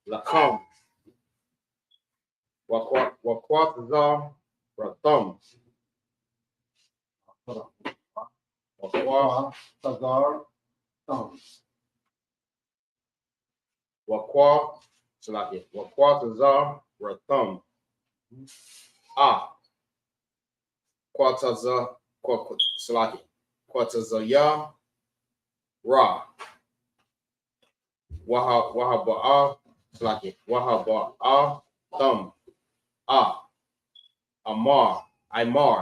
Lakam, Wakwatazah, Ratham, Tazar. Wakwatazah, Ratham, Kwatazah, Kwatazayah, Ra, Wahaba'ah, Wahaba'ah, Thum, Amar,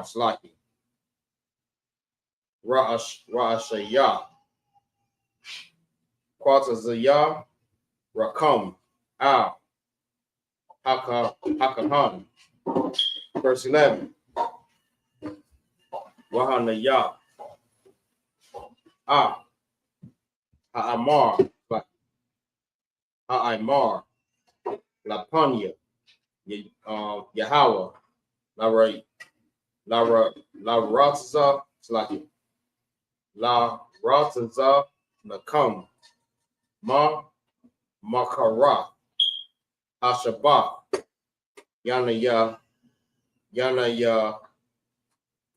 Slaki, Ra'ashayah, Kwatazayah, Rakam, Al, Hakahan. Verse 11. YAHANNA, Ha'amar, Ha'imar, Lapanya, Yahweh, La Ratza, Slaki, La Ratza, Nakam, Makara, Hashabah, Yanaya,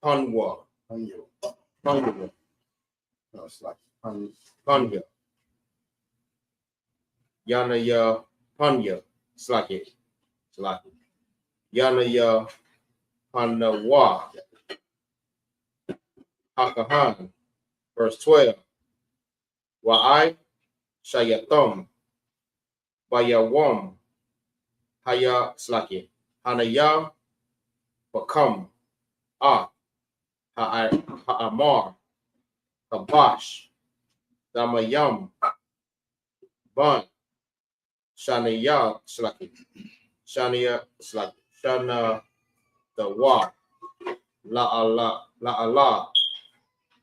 Panwa, Panya, No, it's like Panya, Yanaya, Panya, Slaki, Yanaya, Panawa, Hakahan, verse 12. Wa'ai, Shayatham, Bayawam, Haya, Slaki, Hanaya, Bakam, Ha'amar, Kabash, Damayam, Bun, Shaniya, Slaki, Shania, Slaki, Shana, the Wa, La Allah,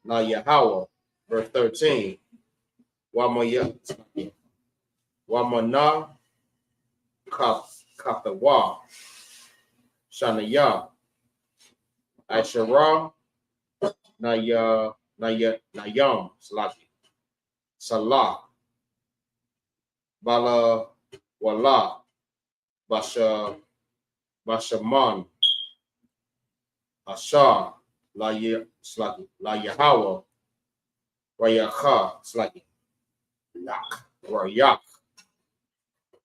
La Yahweh, verse 13. Wamaya, Wamana, Kathawa, Shaniya, Asherah, Nayam, Slaki, Salah, Bala, Wala, Bashaman, Ashar, Slaki, La Yahweh, Rayacha, Slaki, Rayak,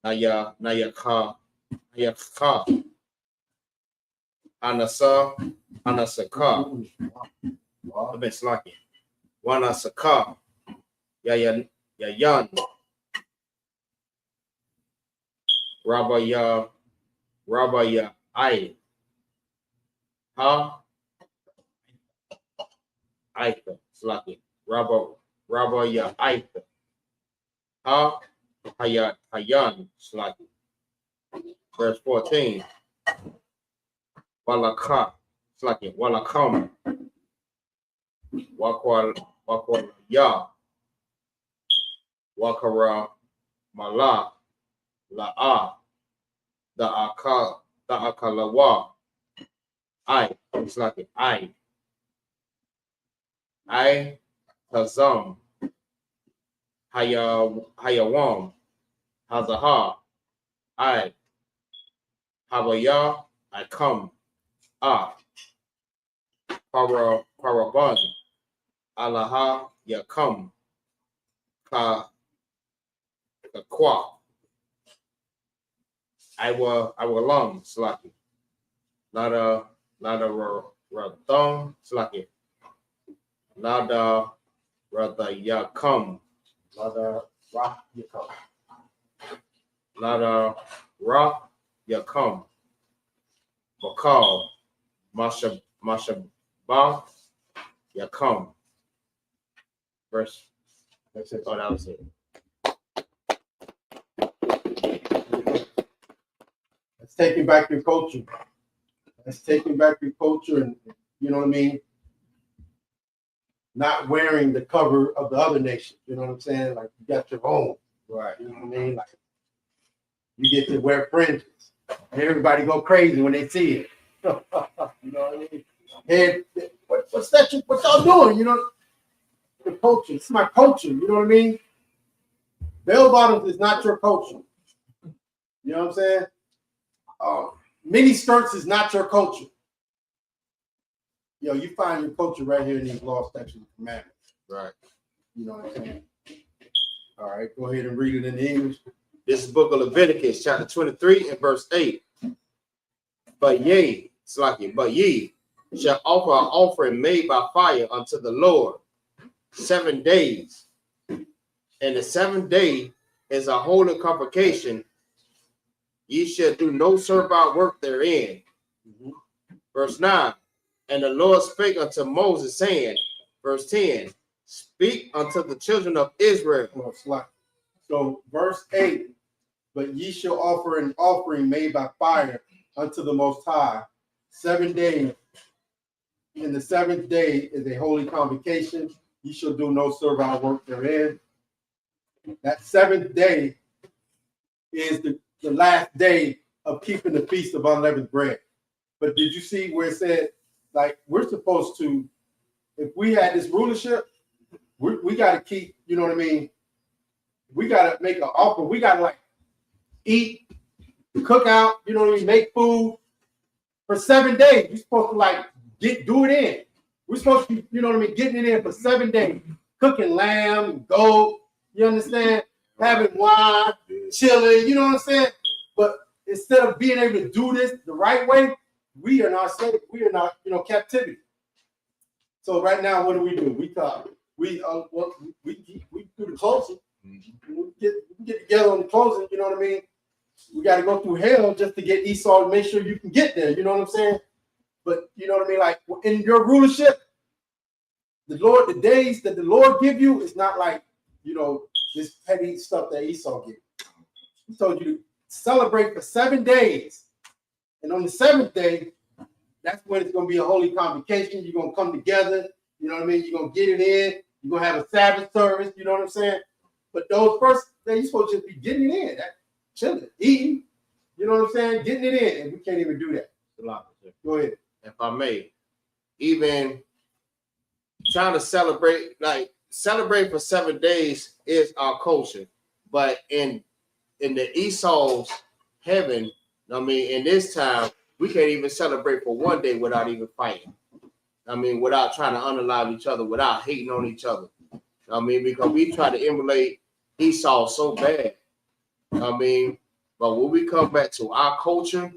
Nayaka, Hayaka, Anasa, Anasaka, I've been slacking. Wanasaka, Yayan, Rabaya, I, Ha, Aika, slacking. Rabaya, Aika, Ha, Hayan, slacking. Verse 14. Walaka, slacking. Walakam, Wakwal, Ya, Wakara, Mala, La'a, Da'akalawa, it's like I, Kazam, Hayawam, Hazaha, Havaya, I come, Paraban, Alaha, Yakam, Kwa, I will long, slaki. Nada Ratham, slaki. Nada Ratha Yakam, Nada Ra Yakam. Nada Ra Yakam. Bakal, Masha Ba Yakam. Verse. That's it. Oh, that was it. That's taking back your culture. That's taking back your culture, and you know what I mean? Not wearing the cover of the other nation. You know what I'm saying? Like you got your own. Right. You know what I mean? Like you get to wear fringes. And everybody go crazy when they see it. You know what I mean? And what's that? What y'all doing? You know, the culture. It's my culture. You know what I mean? Bell bottoms is not your culture. You know what I'm saying? Mini skirts is not your culture. Yo, you find your culture right here in these law, statutes, and commandments. Right. You know what I'm saying? All right, go ahead and read it in English. This is book of Leviticus, chapter 23 and verse 8. But ye shall offer an offering made by fire unto the Lord 7 days. And the 7th day is a holy convocation. Ye shall do no servile work therein. Verse 9. And the Lord spake unto Moses, saying, verse 10, speak unto the children of Israel. So verse 8, but ye shall offer an offering made by fire unto the Most High 7 days. And the 7th day is a holy convocation. Ye shall do no servile work therein. That 7th day is the last day of keeping the Feast of Unleavened Bread. But did you see where it said, like, we're supposed to, if we had this rulership, we got to keep, you know what I mean? We got to make an offer. We got to, like, eat, cook out, you know what I mean? Make food for 7 days. You're supposed to, like, do it in. We're supposed to be, you know what I mean, getting it in for 7 days. Cooking lamb and goat, you understand? Having wine, chilling, you know what I'm saying? But instead of being able to do this the right way, we are not safe. We are not, you know, captivity. So right now, what do? We talk. We do the closing. We get together on the closing. You know what I mean? We got to go through hell just to get Esau to make sure you can get there. You know what I'm saying? But you know what I mean? Like in your rulership, the days that the Lord give you is not like, you know, this petty stuff that Esau gave. He told you to celebrate for 7 days. And on the 7th day, that's when it's going to be a holy convocation. You're going to come together. You know what I mean? You're going to get it in. You're going to have a Sabbath service. You know what I'm saying? But those first days, you're supposed to just be getting it in. Chilling, eating. You know what I'm saying? Getting it in. And we can't even do that. Go ahead. If I may, even trying to celebrate for 7 days is our culture. But in the Esau's heaven, I mean, in this time, we can't even celebrate for 1 day without even fighting. I mean, without trying to unalive each other, without hating on each other. I mean, because we try to emulate Esau so bad. I mean, But when we come back to our culture,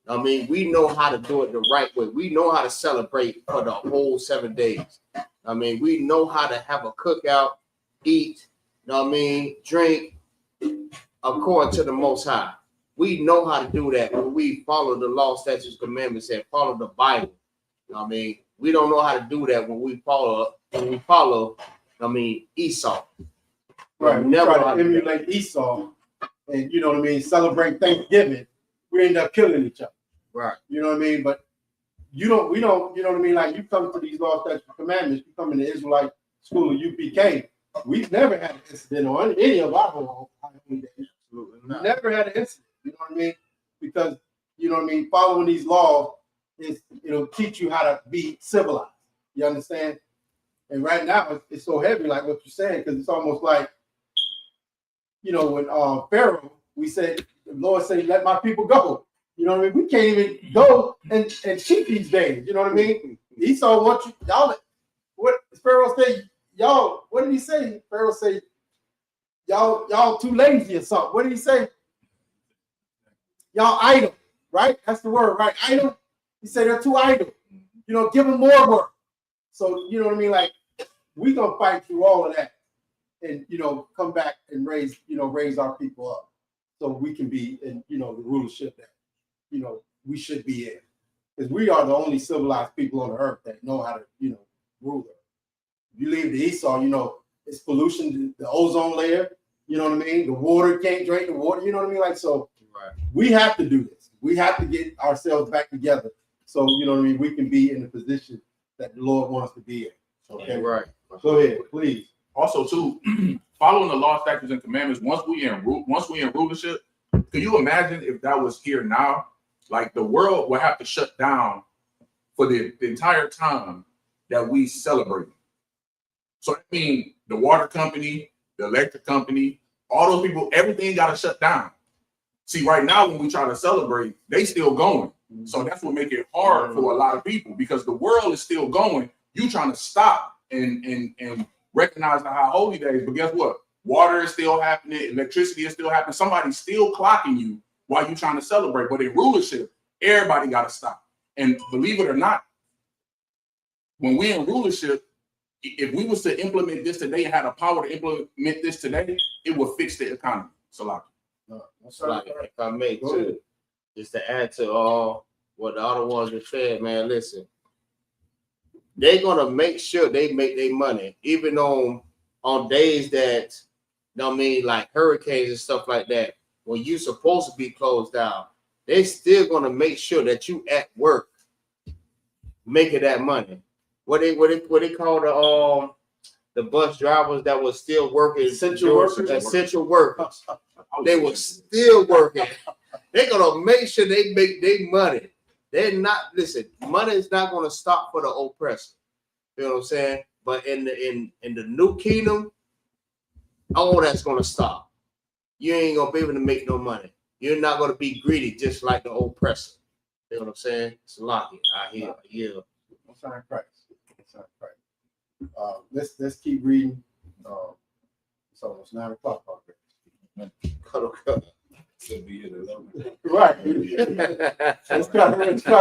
I mean, we know how to do it the right way. We know how to celebrate for the whole 7 days. I mean, we know how to have a cookout, eat, you know what I mean, drink according to the Most High. We know how to do that when we follow the law, statutes, commandments, and follow the Bible. You know what I mean, we don't know how to do that when we follow, I mean, Esau. Right. We try to emulate Esau and, you know what I mean, celebrate Thanksgiving. We end up killing each other. Right. You know what I mean? But we don't, you know what I mean? Like, you come to these law, statutes, commandments, you come in the Israelite school of UPK, we've never had an incident on any of our whole days. Never had an incident, you know what I mean? Because, you know what I mean, following these laws is, it'll teach you how to be civilized. You understand? And right now it's so heavy, like what you're saying, because it's almost like, you know, when Pharaoh, we said, the Lord said, let my people go. You know what I mean? We can't even go and cheat these days. You know what I mean? Esau wants you, y'all, what Pharaoh say, y'all, what did he say? Pharaoh say, y'all too lazy or something. What did he say? Y'all idle, right? That's the word, right? Idle. He said they're too idle. You know, give them more work. So, you know what I mean? Like, we gonna fight through all of that and, you know, come back and raise our people up so we can be in, you know, the rulership that, you know, we should be in. Because we are the only civilized people on the earth that know how to, you know, rule it. If you leave the Esau, you know, it's pollution, the ozone layer, you know what I mean? The water, can't drink the water, you know what I mean? Like, so right. We have to do this. We have to get ourselves back together. So, you know what I mean? We can be in the position that the Lord wants to be in. Okay, right. Go ahead, please. Also, too, following the law, statutes, and commandments. Once we in rulership, can you imagine if that was here now? Like, the world would have to shut down for the entire time that we celebrate. So that means the water company, the electric company, all those people, everything got to shut down. See, right now when we try to celebrate, they still going. So that's what makes it hard for a lot of people because the world is still going. You trying to stop and recognize the high holy days, but guess what? Water is still happening, electricity is still happening. Somebody's still clocking you while you're trying to celebrate. But in rulership, everybody got to stop. And believe it or not, when we're in rulership, if we was to implement this today and had the power to implement this today, it would fix the economy. So like, if I may too, just to add to what the other ones have said, man, listen. They're gonna make sure they make their money, even on days that, you know what I mean, like hurricanes and stuff like that. When you're supposed to be closed down, they still gonna make sure that you at work making that money. What they call the bus drivers that were still working, essential workers. They were still working. They're gonna make sure they make their money. They're not, listen, money is not going to stop for the oppressor. You know what I'm saying? But in the new kingdom, all that's going to stop. You ain't going to be able to make no money. You're not going to be greedy just like the oppressor. You know what I'm saying? It's lucky. I hear. That's not Christ. That's not Christ. Let's keep reading. It's almost 9 o'clock already. Cut. Right. Let's try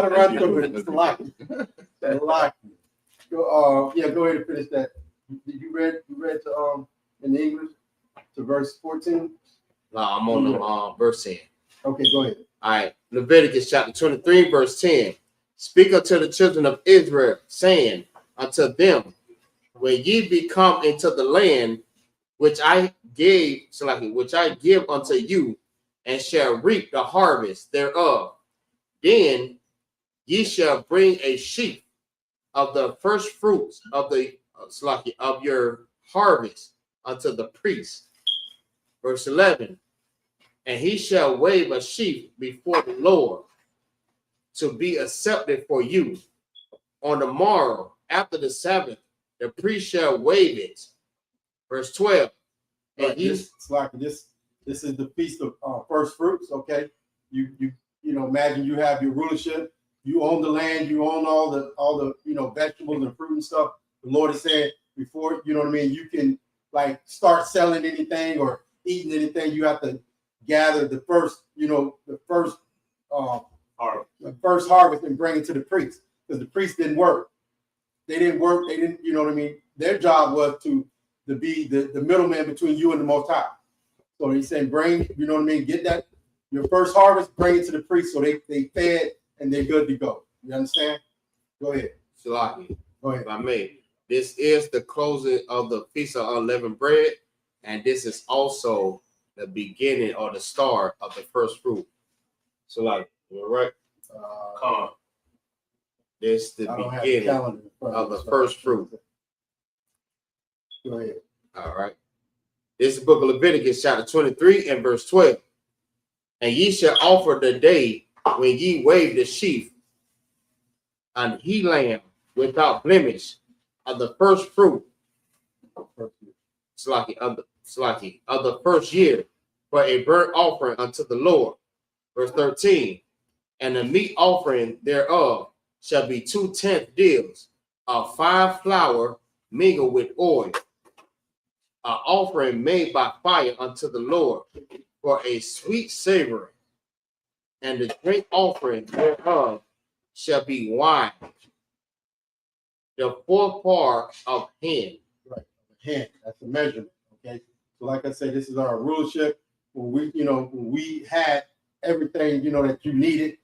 to run through it. It's lucky. Go ahead and finish that. You read to in English to verse 14? No, I'm on the verse 10. Okay, go ahead. All right. Leviticus chapter 23, verse 10. Speak unto the children of Israel, saying unto them, when ye be come into the land which I give unto you, and shall reap the harvest thereof, then ye shall bring a sheaf of the first fruits of your harvest unto the priest. Verse 11, and he shall wave a sheaf before the Lord to be accepted for you. On the morrow, after the Sabbath, the priest shall wave it. Verse 12, and This is the feast of first fruits. Okay, you know, imagine you have your rulership, you own the land, you own all the you know, vegetables and fruit and stuff. The Lord has said before, you know what I mean, you can like start selling anything or eating anything, you have to gather the first, the first harvest and bring it to the priest, because the priest didn't work. They didn't work. They didn't, you know what I mean? Their job was to be the middleman between you and the Most High. So he's saying, bring, you know what I mean? Get that, your first harvest, bring it to the priest so they fed and they're good to go. You understand? Go ahead. Salaki, Go ahead. if I may. This is the closing of the Feast of Unleavened Bread, and this is also the beginning or the start of the first fruit. Salaki, you all right? Come on. This is the beginning of the first fruit. Go ahead. All right. This is the book of Leviticus, chapter 23 and verse 12. And ye shall offer the day when ye wave the sheaf, an he lamb without blemish of the first fruit, Slaki, of the first year, for a burnt offering unto the Lord. Verse 13. And the meat offering thereof shall be 2/10 deals of fine flour mingled with oil, an offering made by fire unto the Lord for a sweet savory. And the drink offering thereof shall be wine, the fourth part of hin. Right, hand. That's the measurement. Okay. So, like I said, this is our rulership. When we had everything, that you needed,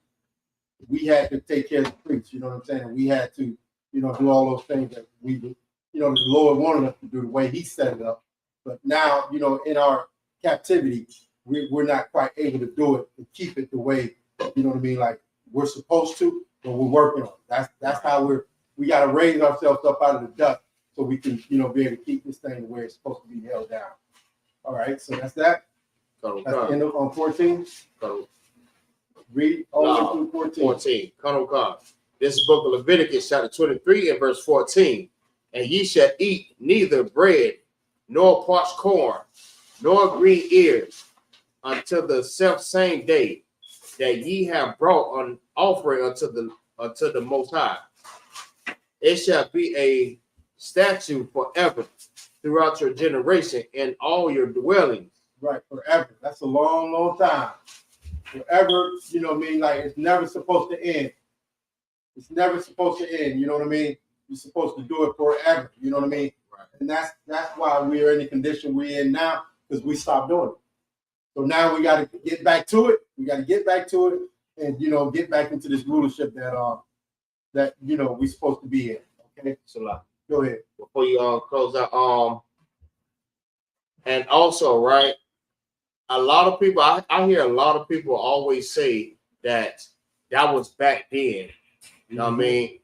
we had to take care of the priests. You know what I'm saying? And we had to, do all those things that we, the Lord wanted us to do the way He set it up. But now, in our captivity, we're not quite able to do it and keep it the way, like we're supposed to, but we're working on it. That's how we got to raise ourselves up out of the dust so we can, be able to keep this thing the way it's supposed to be held down. All right, so that's that. That's the end of on 14. Read all through 14. 14. This is book of Leviticus, chapter 23 and verse 14. And ye shall eat neither bread, nor parched corn, nor green ears, until the self-same day that ye have brought an offering unto the Most High. It shall be a statute forever throughout your generation in all your dwellings. Right, forever. That's a long, long time. Forever, like it's never supposed to end. It's never supposed to end, you know what I mean? You're supposed to do it forever, you know what I mean? Right. And that's why we are in the condition we're in now, because we stopped doing it. So now we got to get back to it. We got to get back to it and, get back into this rulership that we're supposed to be in. Okay? So go ahead. Before you close out, and also, right, a lot of people, I hear a lot of people always say that was back then. You know what I mean?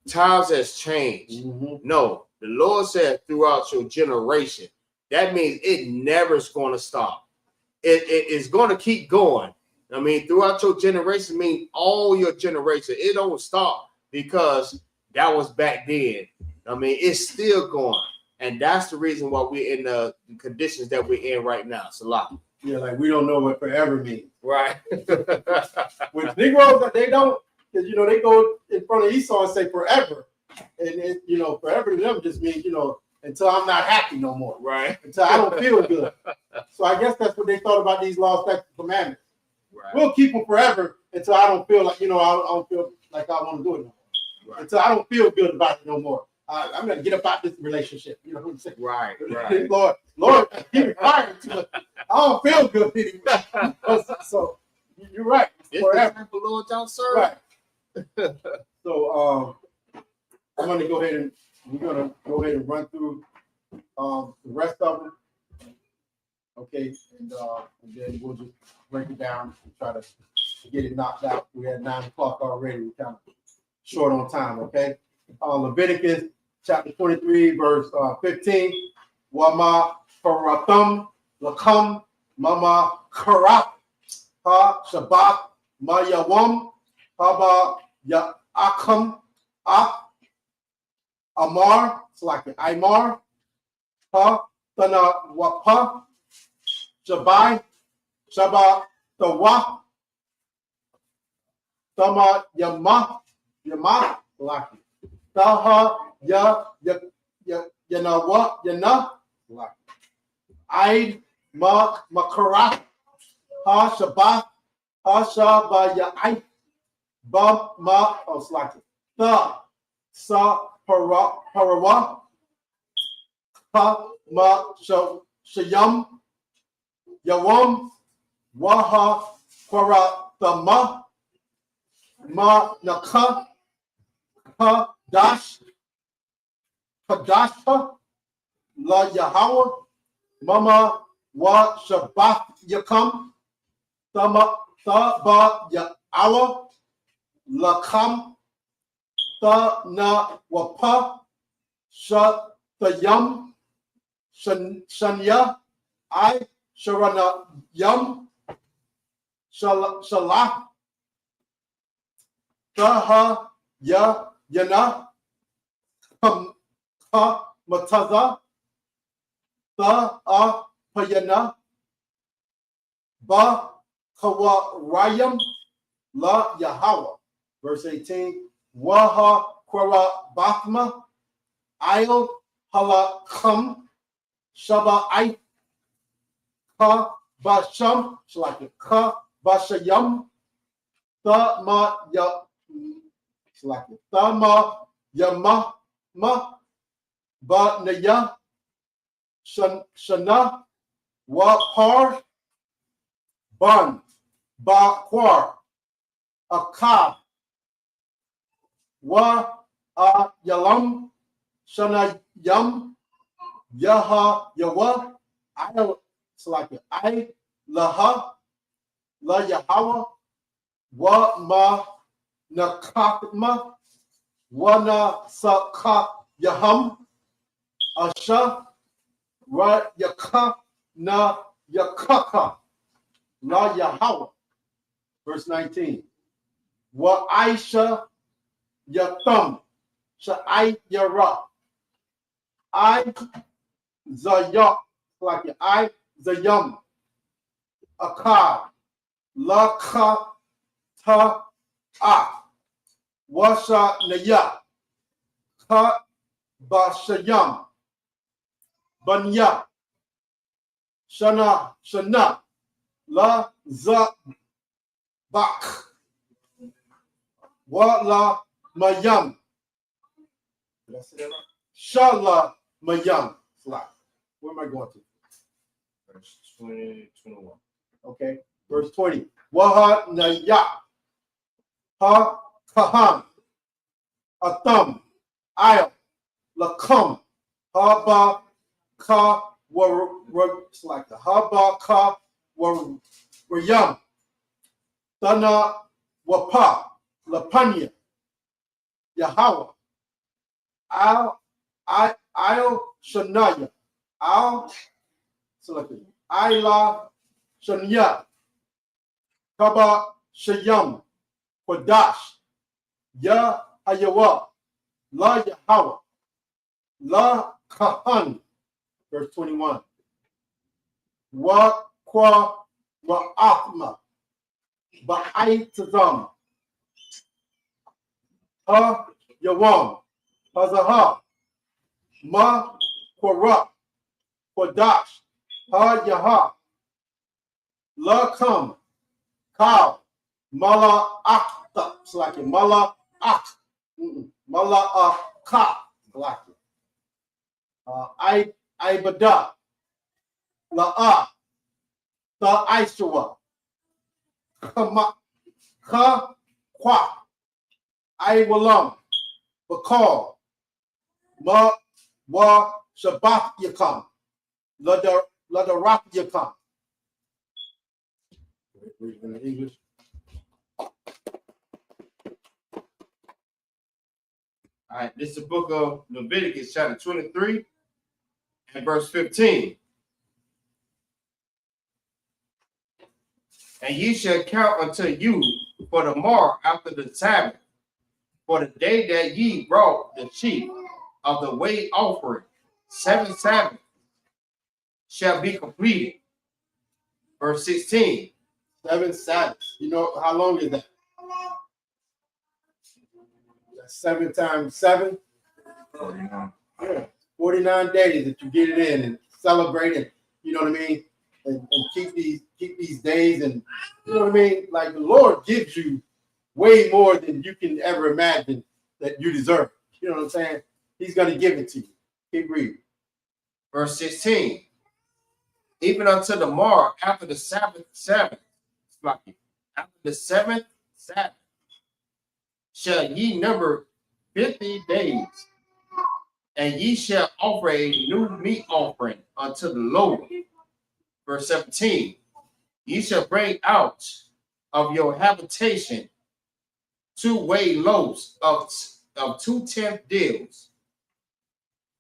Times has changed. No, the Lord said throughout your generation. That means it never is going to stop. It is going to keep going. I mean, throughout your generation, mean all your generation. It don't stop because that was back then. I mean, it's still going. And that's the reason why we're in the conditions that we're in right now. It's a lot. Yeah, like we don't know what forever means. Right. With Negroes, they don't, because, they go in front of Esau and say forever. And, forever to them just means, until I'm not happy no more. Right. Until I don't feel good. So I guess that's what they thought about these laws, statutes, and commandments. Right. We'll keep them forever until I don't feel like, I don't feel like I want to do it no more. Right. Until I don't feel good about it no more. I'm going to get up out this relationship. You know what I'm saying? Right. Lord, give me fire. I don't feel good anymore. So you're right. It's forever. the type of Lord y'all serve. Right. So I'm going to go ahead and run through the rest of them. Okay, and then we'll just break it down and try to get it knocked out. We had 9 o'clock already. We're kind of short on time. Okay, Leviticus chapter 23, verse 15. Wama parathum lakam mama karat ha shabbat mayawam haba ya akam ak amar. It's like an Imar ha tana wapa shabai shaba tawa tama yama laki taha ya yana laki Aid ma makara Ha Shabbat, Ha Shabayai, Ba Ma, oh, slack it. The Sa Parawa, Ha Ma Shayam, Yawam, Waha Paratama, Ma Naka, Ha Dash, Kadasha, La Yahweh, Mama Wa Shabbat Yakam, Thaba Ya'awa, Lakam, Tha Na Wapa, Shatayam, Shanya, I, Sharana Yam, Shalah, Taha Ya Yana, Ka Mataza, Tha A Payana, Ba Kawarayam, La Yahweh. Verse 18. Waha Kwara Bathma, Ail Halakam, Shaba I Ka Basham, Shalaki Ka Bashayam, Tama Ya Shalaki Tama Yama Ma Ba Naya Shana Wapar Ban Ba Kwar Akab Wa Yalam Shana Yam Yaha Yawa I Salaki I Laha La Yahawa Wa Ma Nakakma Wana Saka Yaham Asha Ra Yaka Na Yakaka La Yahawa. Verse 19. Wa Aisha Yatham Sha'ai Yara I Zayak like I Zayam Akad Laka Ta A Washa Naya Ka Bashayam Banya Shana La Zabak Wa La Mayam. Did I say that right? Shala Mayam. Flat. Where am I going to? Verse 20, 21. Okay. Verse 20. Waha Naya Ha Kahan Atham Ayam Lakam Haba Ka it's like the Haba Ka Wayam Dana Wapa Lapanya Yahweh Al Shanaya Al selected Ila Shanya Kaba Shayam Quadash Ya Hayawa La Yahweh La Kahan. Verse 21. Wa Kwa Wa Athma Ba'ai Tazam Ha Yawam Hazaha Ma Quara Quadash Ha Yaha La Kam Kal Mala Akta Slaki Mala Ak Mala Ka Slaki I Bada La Ta Aishuwa Kama Ka Kwa I Walam Bakal Ma Wa Shabbat Yakam Lada Rock Yakam. Read in English. All right, this is the book of Leviticus, chapter 23 and verse 15. And ye shall count unto you for the morrow after the Sabbath, for the day that ye brought the sheep of the weight offering, 7 Sabbaths shall be completed. Verse 16. 7 Sabbaths. You know how long is that? That's 7 times 7. 49. Yeah. 49 days that you get it in and celebrate it. You know what I mean? and keep these days, and you know what I mean? Like the Lord gives you way more than you can ever imagine that you deserve. You know what I'm saying? He's gonna give it to you. Keep reading. Verse 16. Even unto the morrow after the Sabbath, after the seventh Sabbath, shall ye number 50 days, and ye shall offer a new meat offering unto the Lord. Verse 17. Ye shall bring out of your habitation 2 weighed loaves of 2/10 deals.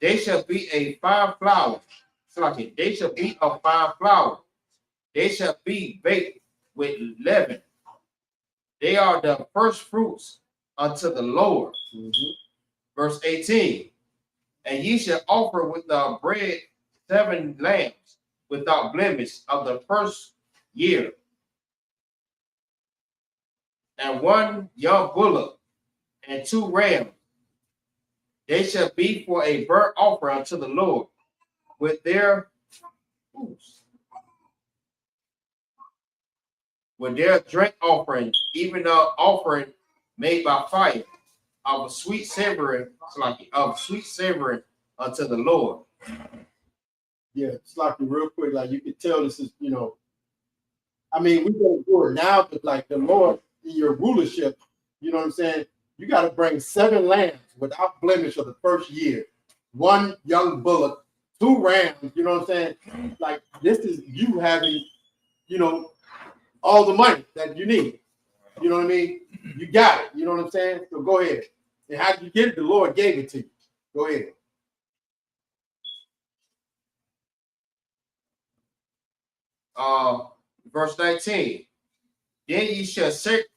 They shall be a fine flour. They shall be of fine flour. They shall be baked with leaven. They are the first fruits unto the Lord. Verse 18. And ye shall offer with the bread 7 lambs without blemish of the first year, and 1 young bullock, and 2 rams. They shall be for a burnt offering unto the Lord, with their drink offering, even the offering made by fire, of sweet savoring unto the Lord. Yeah, it's like real quick, like you could tell this is, you know, I mean, we're gonna do it now, but like the Lord in your rulership, you know what I'm saying? You got to bring 7 lambs without blemish of the first year, 1 young bullock, 2 rams, you know what I'm saying? Like this is you having, you know, all the money that you need. You know what I mean? You got it. You know what I'm saying? So go ahead. And how did you get it? The Lord gave it to you. Go ahead. Verse 19. Then ye shall sacrifice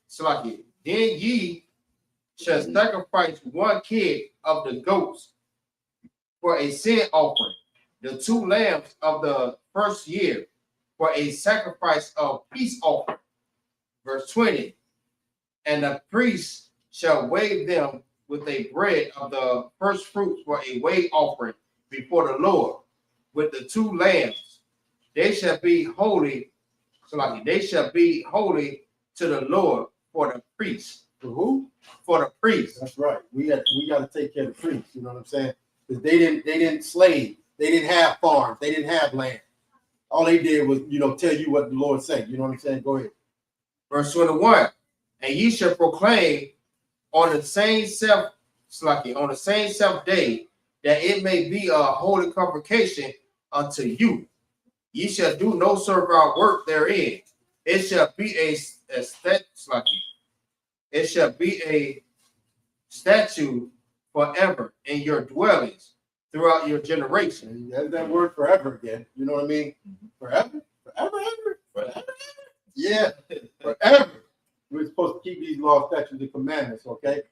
1 kid of the goats for a sin offering, the 2 lambs of the first year for a sacrifice of peace offering. Verse 20. And the priest shall wave them with a bread of the first fruits for a wave offering before the Lord, with the 2 lambs. They shall be holy. They shall be holy to the Lord for the priest. For who? For the priest. That's right. We got to take care of the priests. You know what I'm saying? Because they didn't slave. They didn't have farms. They didn't have land. All they did was, you know, tell you what the Lord said. You know what I'm saying? Go ahead. Verse 21. And ye shall proclaim on the same self day, that it may be a holy convocation unto you. Ye shall do no servile work therein. It shall be a statute forever in your dwellings throughout your generation. And there's that word forever again. You know what I mean? Forever? Forever. Yeah, forever. We're supposed to keep these laws, statutes, and commandments, okay?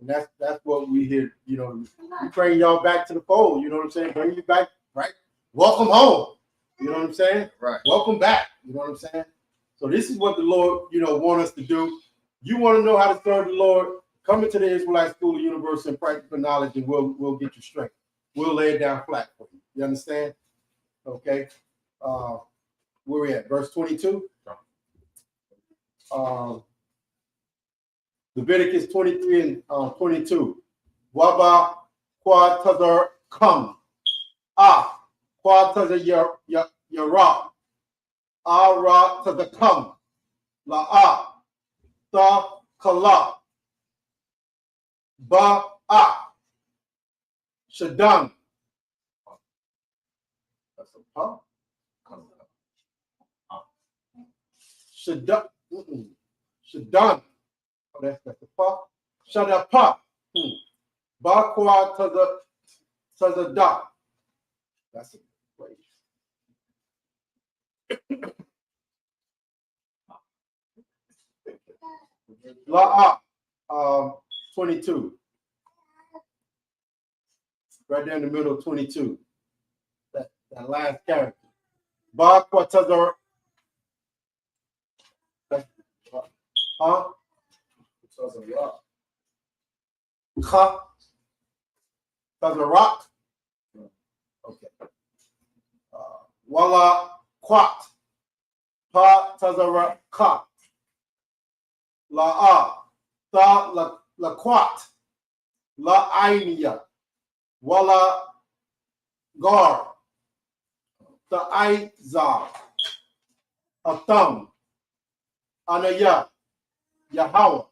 And that's what we hear, you know, we bring y'all back to the fold, you know what I'm saying? Bring you back, right? Welcome home. You know what I'm saying? Right. Welcome back. You know what I'm saying? So this is what the Lord, you know, want us to do. You want to know how to serve the Lord? Come into the Israelite School of Universal and Practical Knowledge, and we'll get you straight. We'll lay it down flat for you. You understand? Okay. Where we at? Verse 22. Leviticus 23 and 22. Waba kwa tazar come. Kwa tazar yara. Ra tazar come. La ta kala. Ba Shaddam. That's a pump. Shaddam. Shaddam. Oh, that's the pop. Shadapa. Bakwa Tazada. That's a great. La 22. Right there in the middle of 22. That last character. Bakwa Tazar. Huh? Ka. Tazar rock. Okay. Wala Quat. Pa tazara kat. La ta la quat. La ainia. Wala gar. The Izar, Atham, Anaya, Yahweh,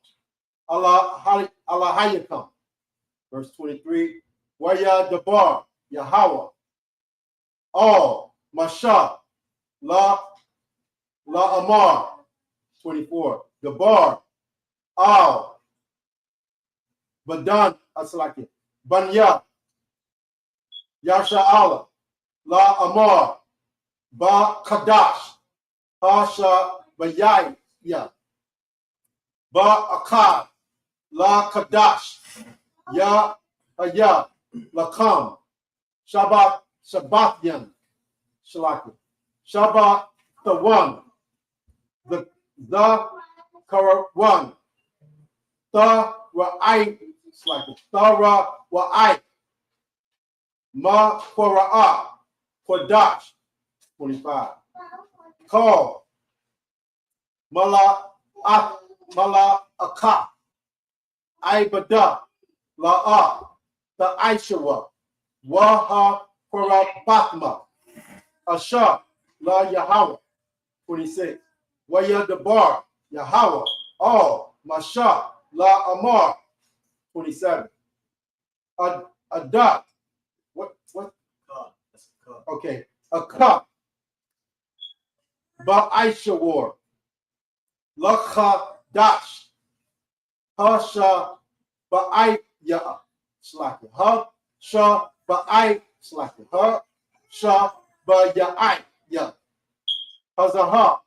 Allah Hayakam. Verse 23, Waya Dabar, Yahweh, All, Masha, La Amar. 24, Dabar, Al, Badan, Aslaki, Banya, Yasha Allah, La Amar, Ba Kadash, Hasha Bayaya, Ba Akkad, La Kadash, Ya Haya, Lakam, Shabbatyan, Shalaki, Shabbat the one, the Karawan, the Ra'ai, Slaki, the Ra'ai, Ma Qura'a, Qadash, 25. Call Mala Aka Ibada La'a the Aishawa Waha Parabatma Asha La Yahweh 26 Waya Dabar Yahweh All Masha La Amar 27 Adat what okay a cup Ba Aisha war Lakha Dash Hasha Ba'ai Ya Slaki Ha Sha Ba'ai Slaki Ha Sha Ba'ai Ya Hazaha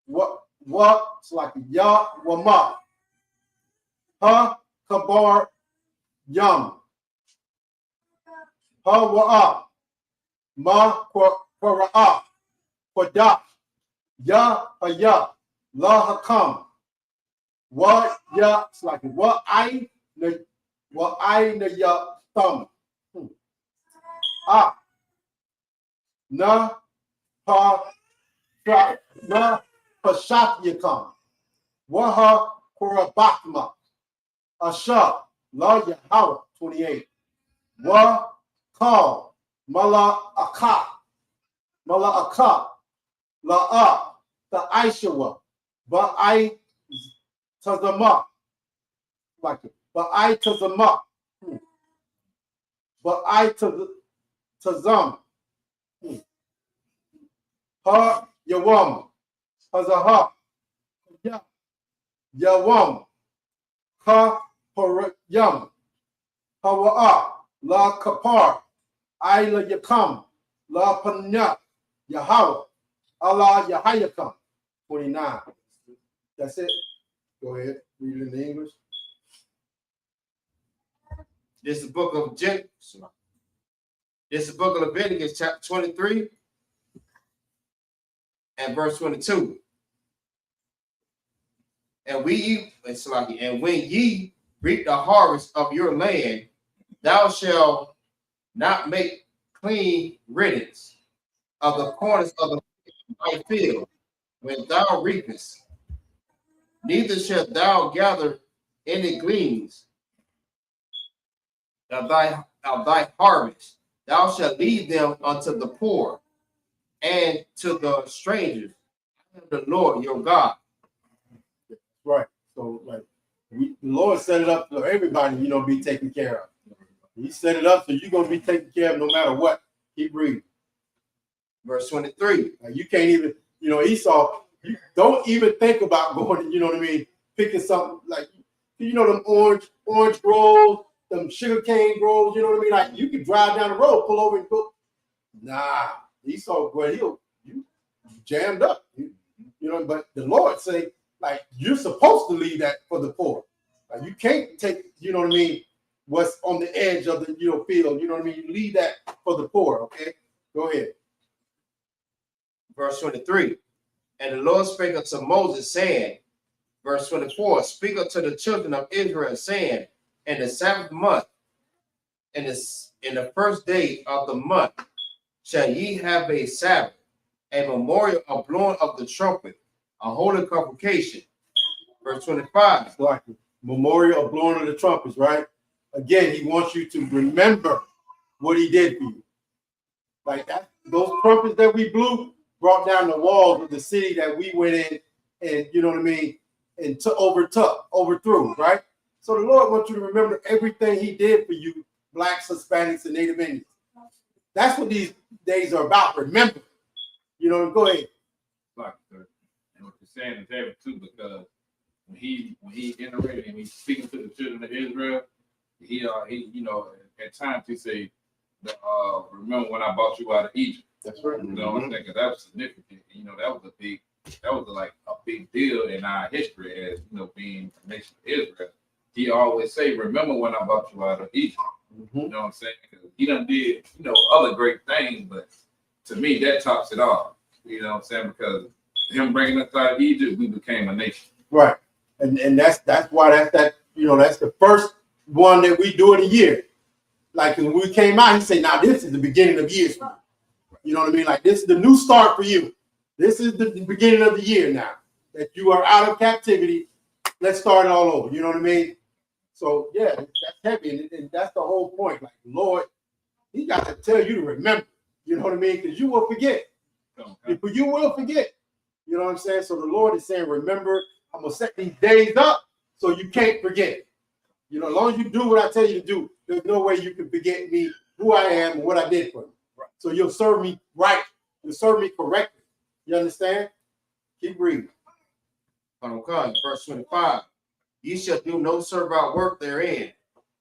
Wa Slaki Ya Wama Ha Kabar Yam Ha Wa'a Ma Qura'a Qadash Ya Haya La Hakam Wa Ya Slaki Wa I na ya thumb. Na pa tra na pashat yakam. Waha kurabatma. Asha la Yahweh 28. Wa call mala aka la the Aishawa. But I tazama like it. But I tazama. But I tazam. Ha yawam. Hazaha. Ya yawam. Ha parayam. Hawa'a. La kapar. I la yakam. La panya. Yahweh. Allah Yahayakam. 29. That's it. Go ahead. Read it in English. This is the book of This is the book of Leviticus, chapter 23 and verse 22. And when ye reap the harvest of your land, thou shalt not make clean riddance of the corners of thy field when thou reapest, neither shalt thou gather any gleanings of thy harvest. Thou shalt leave them unto the poor and to the strangers. I am the Lord your God. Right. So, like, the Lord set it up for everybody, be taken care of. He set it up so you're going to be taken care of no matter what. Keep reading. Verse 23. Like, you can't even, Esau, you don't even think about going, picking something like, them orange groves, them sugarcane groves, like you can drive down the road, pull over and go. Nah, Esau, you jammed up, but the Lord say, like, you're supposed to leave that for the poor. Like, you can't take, what's on the edge of the field, you leave that for the poor, okay? Go ahead. Verse 23. And the Lord spake unto Moses, saying, verse 24, speak unto the children of Israel, saying, in the 7th month, in the first day of the month, shall ye have a Sabbath, a memorial of blowing of the trumpet, a holy convocation. Verse 25. Like memorial of blowing of the trumpets, right? Again, he wants you to remember what he did for you. Like that, those trumpets that we blew brought down the walls of the city that we went in and, you know what I mean, and overthrew, right? So the Lord wants you to remember everything he did for you, blacks, Hispanics, and Native Indians. That's what these days are about. Remember. You know, go ahead. Like, and what you're saying is heavy too, because when he iterated and he's speaking to the children of Israel, he you know, at times he say, remember when I brought you out of Egypt. That's right. You know what I'm saying? Because that was significant. You know, that was like a big deal in our history as, you know, being the nation of Israel. He always say, remember when I brought you out of Egypt. You know what I'm saying? Because he done did, you know, other great things, but to me, that tops it off. You know what I'm saying? Because him bringing us out of Egypt, we became a nation. Right. And that's why that you know, that's the first one that we do in a year. Like when we came out, he said, now this is the beginning of years. You know what I mean? Like this is the new start for you. This is the beginning of the year now that you are out of captivity. Let's start it all over. You know what I mean? So yeah, that's heavy, and that's the whole point. Like Lord, he got to tell you to remember. You know what I mean? Because you will forget. You will forget. You know what I'm saying? So the Lord is saying, remember, I'm gonna set these days up so you can't forget. You know, as long as you do what I tell you to do, there's no way you can forget me, who I am, and what I did for you. Right. So you'll serve me right. You'll serve me correctly. You understand? Keep reading. Okay, verse 25. Ye shall do no servile work therein,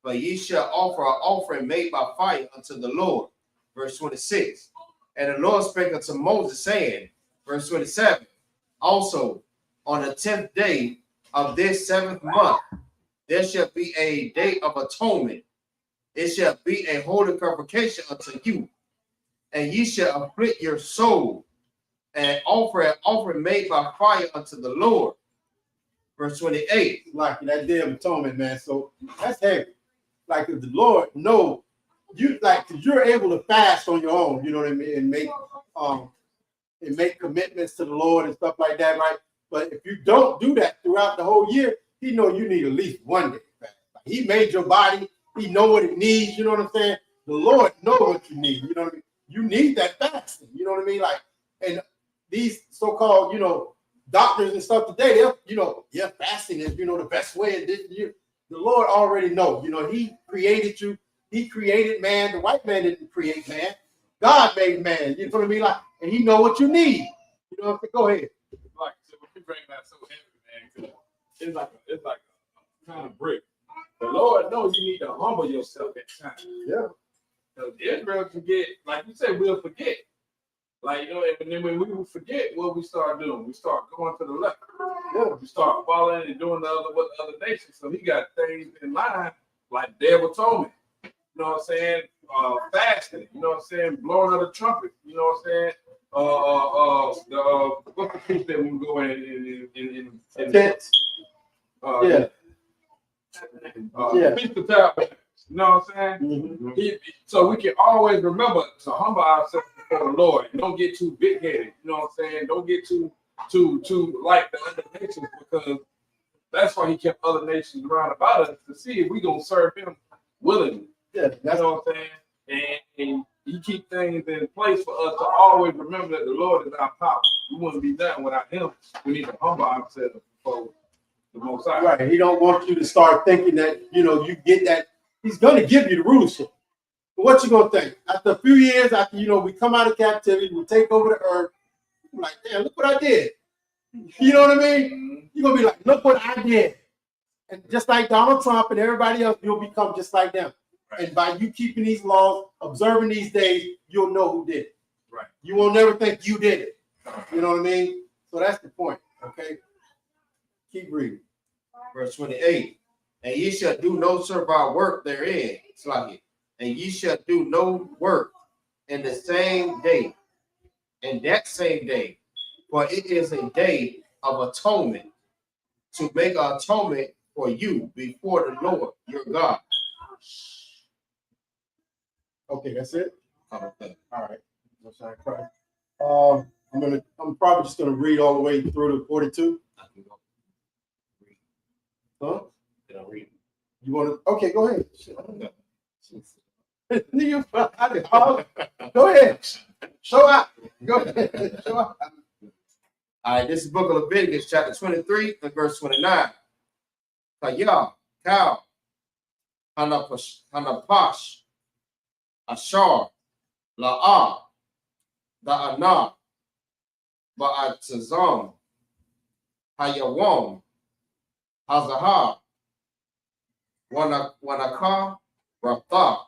but ye shall offer an offering made by fire unto the Lord. Verse 26. And the Lord spake unto Moses, saying, verse 27, also on the 10th day of this 7th month, there shall be a day of atonement. It shall be a holy convocation unto you, and ye shall afflict your soul, and offer an offering made by fire unto the Lord. Verse 28. Like that day of atonement, man. So that's heavy. Like if the Lord know you, like, because you're able to fast on your own, you know what I mean, and make commitments to the Lord and stuff like that, right? But if you don't do that throughout the whole year, he know you need at least one day fast. Like he made your body, he know what it needs, you know what I'm saying? The Lord know what you need, you know what I mean? You need that fasting, you know what I mean? Like, and these so-called, you know, doctors and stuff today, they're, you know, yeah, fasting is, you know, the best way. And the Lord already know, you know, he created you. He created man. The white man didn't create man. God made man. You know what I mean? Like, and he know what you need. You know what I mean? Go ahead. Like, so when you bring that so heavy, man, it's like a kind of brick. The Lord knows you need to humble yourself at times. Yeah. Because Israel forget, like you said, we'll forget. Like, you know, and then when we forget, what we start doing, we start going to the left. Yeah. We start following and doing what the other nations. So he got things in line like Day of Atonement. You know what I'm saying? Fasting. You know what I'm saying? Blowing of the trumpet. You know what I'm saying? What's the feast that we go in Tents. Yeah. Feast of Tabernacles. You know what I'm saying? Mm-hmm. So we can always remember to humble ourselves before the Lord. Don't get too big-headed. You know what I'm saying? Don't get too like the other nations, because that's why he kept other nations around about us, to see if we gonna serve him willingly. Yeah, that's what I'm saying. And he keep things in place for us to always remember that the Lord is our power. We wouldn't be done without him. We need to humble ourselves before the Most High. Right. He don't want you to start thinking that, you know, you get that. He's going to give you the rulership. But what you going to think? After a few years, after, you know, we come out of captivity, we take over the earth, you're like, damn, look what I did. You know what I mean? You're going to be like, look what I did. And just like Donald Trump and everybody else, you'll become just like them. Right. And by you keeping these laws, observing these days, you'll know who did it. Right. You will never think you did it. You know what I mean? So that's the point. Okay. Keep reading. Verse 28. And ye shall do no servile work therein. And ye shall do no work in the same day, in that same day, for it is a day of atonement, to make an atonement for you before the Lord your God. Okay, that's it. Okay. All right. I'm probably just gonna read all the way through to 42. I can go read. Huh? Can I read? You want to? Okay, go ahead. Go ahead. Show out. Go ahead. Show out. All right, this is Book of Leviticus, chapter 23 and verse 29. Kayah, cow, Hanapash, Ashar, La'ah, Da'anah, Ba'atazam, Hayawam, Hazahah, Wanaka, Rapha,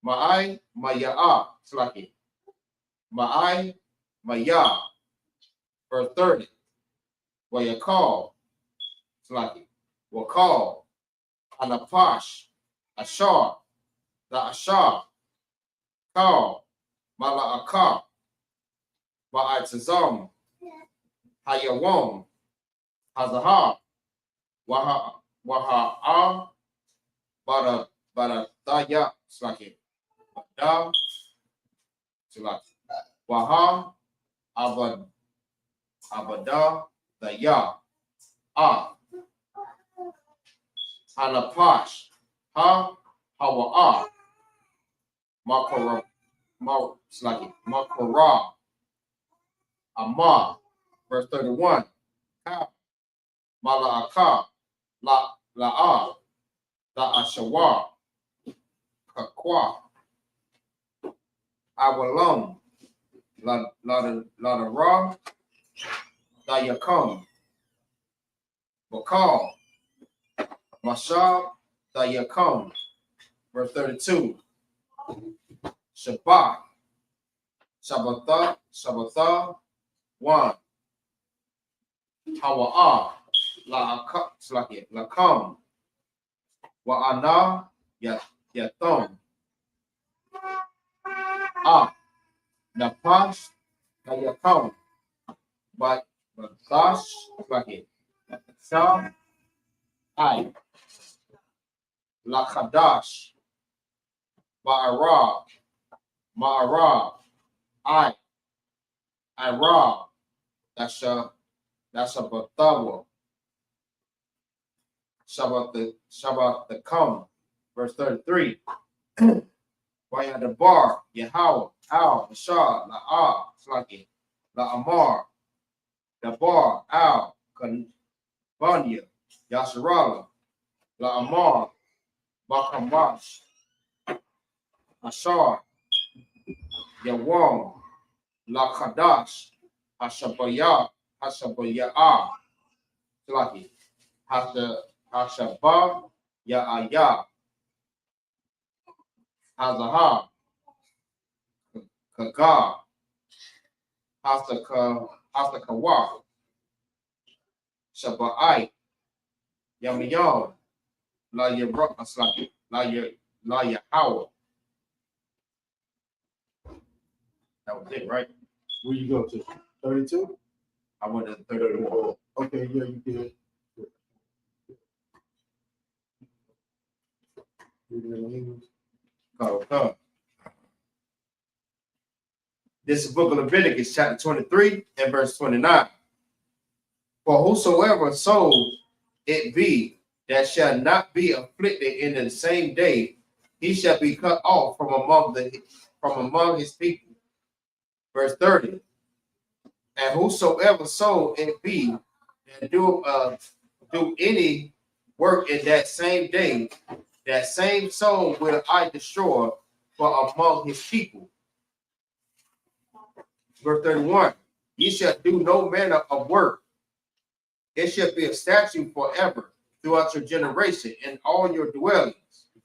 Ma'ai, Maya'ah, Slaki, Ma'ai, Mayah, verse 30, Wayakal, Slaki, Wakal, Anapash, Ashar, Da'ashar, Kal, Mala'akah, Ba'atazam, Hayawam, Hazahah, Waha'ah, Baradaya, Slaki, Bada, Slaki, Waha, Abada, Daya, Hanapash, Hawa'ah, Makara, Makara, Amah, verse 31, Mala'akah, La'ah, Da'ashawah, Kakwa, Awalam, Ladara, Dayakam, Bakal, Mashab, Dayakam, verse 32, Shabbat, Shabbatha, 1, Hawa'ah, Lakam, Wa'ana, Yatham, Napash, Dayakam, but Dash, Shah, I, Lakadash, Ma'arab, Irab, that's a Batawa, Shabbat the come, verse 33. Wayadabar, Yahweh, Al, Mashah, La'ah, Slaki, La'amar, Dabar, Al, Banya, Yasharala, La'amar, Bakamash, Ashar, Yawam, Lakadash, Hashabayah, Slaki, Hashabah, Ya'ayah, Hazahah, Kaga, Hasakawa, Shabbai, Yamiyam, La Yahweh, La Yahweh. That was it, right? Where you go to? 32? I went to 34. Okay, yeah, you did. Come. This is Book of Leviticus, chapter 23 and verse 29. For whosoever soul it be that shall not be afflicted in the same day, he shall be cut off from among his people. Verse 30. And whosoever soul it be that do any work in that same day, that same soul will I destroy from among his people. Verse 31. Ye shall do no manner of work. It shall be a statute forever throughout your generation in all your dwellings.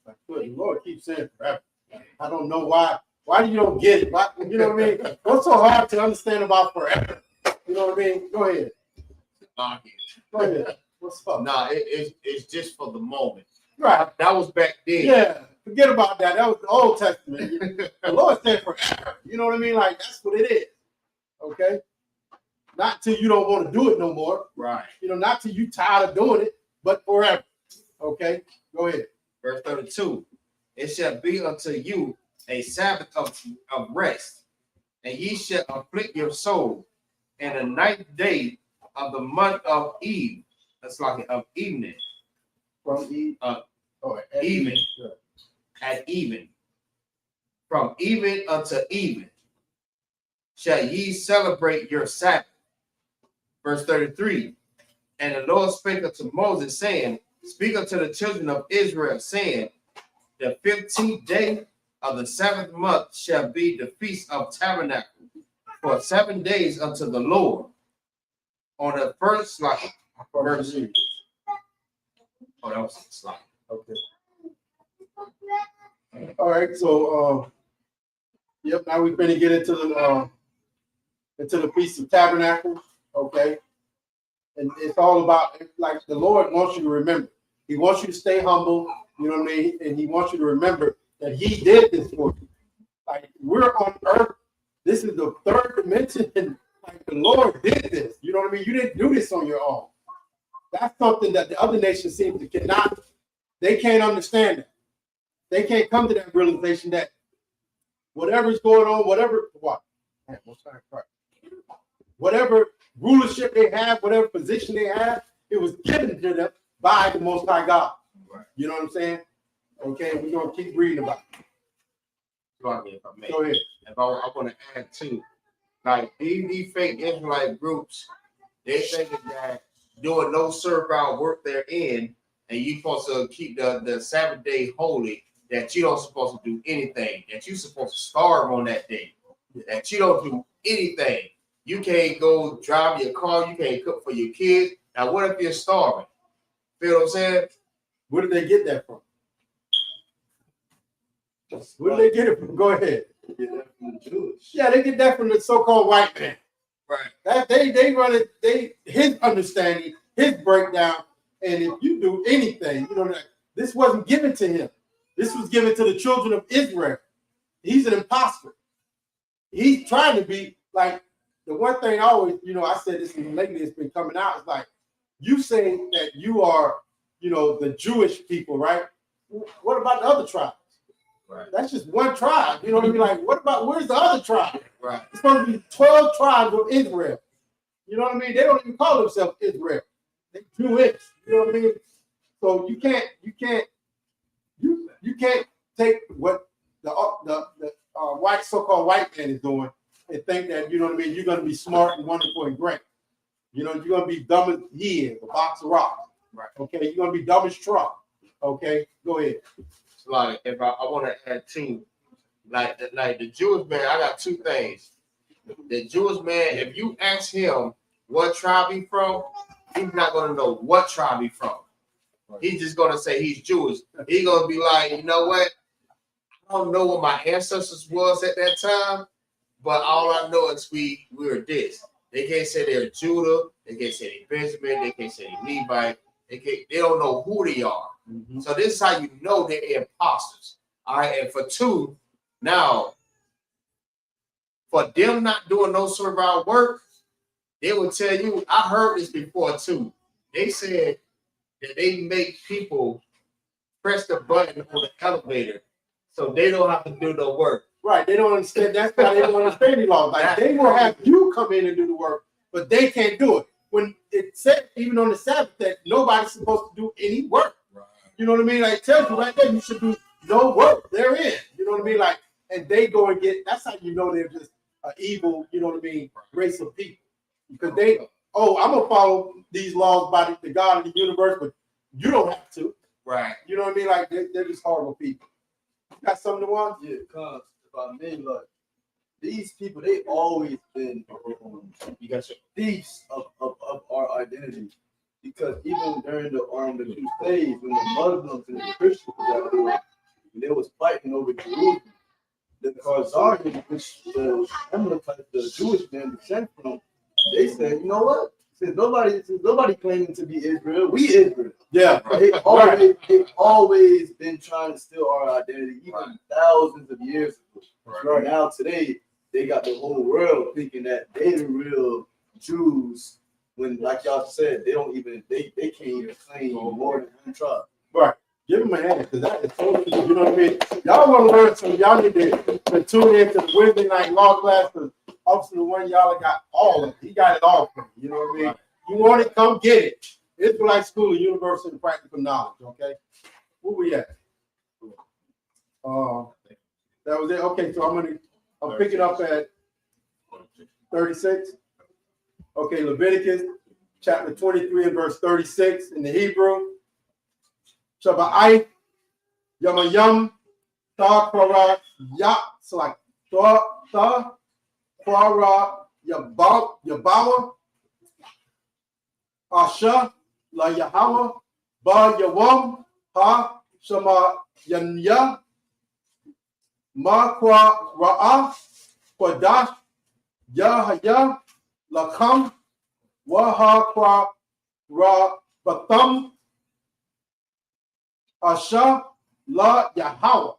The Lord keeps saying forever. I don't know why. Why you don't get it? Why, you know what I mean? What's so hard to understand about forever? You know what I mean? Go ahead. Go ahead. What's up? Nah, it's just for the moment. Right. That was back then. Yeah. Forget about that. That was the Old Testament. The Lord said forever. You know what I mean? Like, that's what it is. Okay? Not till you don't want to do it no more. Right. You know, not till you tired of doing it, but forever. Okay? Go ahead. Verse 32. It shall be unto you a Sabbath of rest. and ye shall afflict your soul. And the 9th day of the month of Eve, that's like of evening, From E. At even. Yeah. at even, from even unto even, shall ye celebrate your Sabbath. Verse 33. And the Lord spake unto Moses, saying, Speak unto the children of Israel, saying, The 15th day of the 7th month shall be the feast of tabernacle, for 7 days unto the Lord. On the first slide, verse. Oh, that was the slide. Okay. All right. So, yep. Now we're going to get into the Feast of Tabernacles. Okay. And it's all about, like, the Lord wants you to remember. He wants you to stay humble. You know what I mean? And he wants you to remember that he did this for you. Like, we're on earth. This is the third dimension. And, like, the Lord did this. You know what I mean? You didn't do this on your own. That's something that the other nations seem to cannot. They can't understand it. They can't come to that realization that whatever's going on, whatever rulership they have, whatever position they have, it was given to them by the Most High God. Right. You know what I'm saying? Okay, we're gonna keep reading about it. Go ahead. If I want to add too, like these fake Israelite groups, they think that doing no servile work they're in, and you supposed to keep the Sabbath day holy, that you don't supposed to do anything, that you supposed to starve on that day, that you don't do anything. You can't go drive your car, you can't cook for your kids. Now, what if you're starving? Feel what I'm saying? Where did they get that from? Where did they get it from? Go ahead. Get that from the Jews. Yeah, they get that from the so-called white man. Right. That they run it, his understanding, his breakdown, and if you do anything, you know that this wasn't given to him. This was given to the children of Israel. He's an imposter. He's trying to be like the one thing I always, I said this lately, it's been coming out. It's like you say that you are, the Jewish people, right? What about the other tribes? Right. That's just one tribe. You know what I mean? Like, where's the other tribe? Right. It's supposed to be 12 tribes of Israel. You know what I mean? They don't even call themselves Israel. They're Jewish. You know what I mean? So you can't take what the white so-called white man is doing and think that, you know what I mean, you're going to be smart and wonderful and great. You're going to be dumb as he is, a box of rocks. Right. Okay, you're going to be dumb as Trump. Okay, go ahead. So like, if I want to add two, like the Jewish man, I got two things. The Jewish man, if you ask him what tribe he from, he's not going to know what tribe he from. He's just going to say he's Jewish. He's going to be like, you know what? I don't know what my ancestors was at that time, but all I know is we're this. They can't say they're Judah. They can't say they're Benjamin. They can't say they're Levite. They don't know who they are. Mm-hmm. So this is how you know they're imposters. All right. And for two, now, for them not doing no servile work, they will tell you, I heard this before too. They said that they make people press the button on the elevator so they don't have to do no work. Right. They don't understand. That's why they don't understand the law. Like, they will have you come in and do the work, but they can't do it. When it said, even on the Sabbath, that nobody's supposed to do any work. Right. You know what I mean? Like, it tells you right there, you should do no work therein. You know what I mean? Like, and they go and get, that's how you know they're just an evil, you know what I mean, race of people. Because I'm going to follow these laws by the God of the universe, but you don't have to. Right. You know what I mean? Like, they're just horrible people. You got something to want? Yeah, because about me, like, these people, they always been thieves of our identity. Because even during the Crusades, when the Muslims and the Christians they was fighting over Jerusalem, the Khazarians, which the Amalekites, the Jewish men descend from, they said, you know what? Since nobody claiming to be Israel, we Israel. Yeah. They've always been trying to steal our identity, even thousands of years ago. Right now, today, they got the whole world thinking that they the real Jews. When, like y'all said, they can't even claim more than one tribe. Right. Give him a hand, because that is totally, you know what I mean? Y'all want to learn some, y'all need to tune in to the Wednesday night law class, because obviously the one y'all got all of it. He got it all for you, you know what I mean? You want it, come get it. Israelite School of Universal and Practical Knowledge, okay? Where we at? That was it. Okay, so I'm picking up at 36. Okay, Leviticus chapter 23 and verse 36 in the Hebrew. Shabbat Yamayam Ta Kwara Ya Slak Ta Kwara Yabawa Asha La Yahweh Ba Yawam Ha Shama Yanya Ma Kwa Ra'a Kwadash Yahaya Lakam Waha Kwa Ra Batam Asha La Yahweh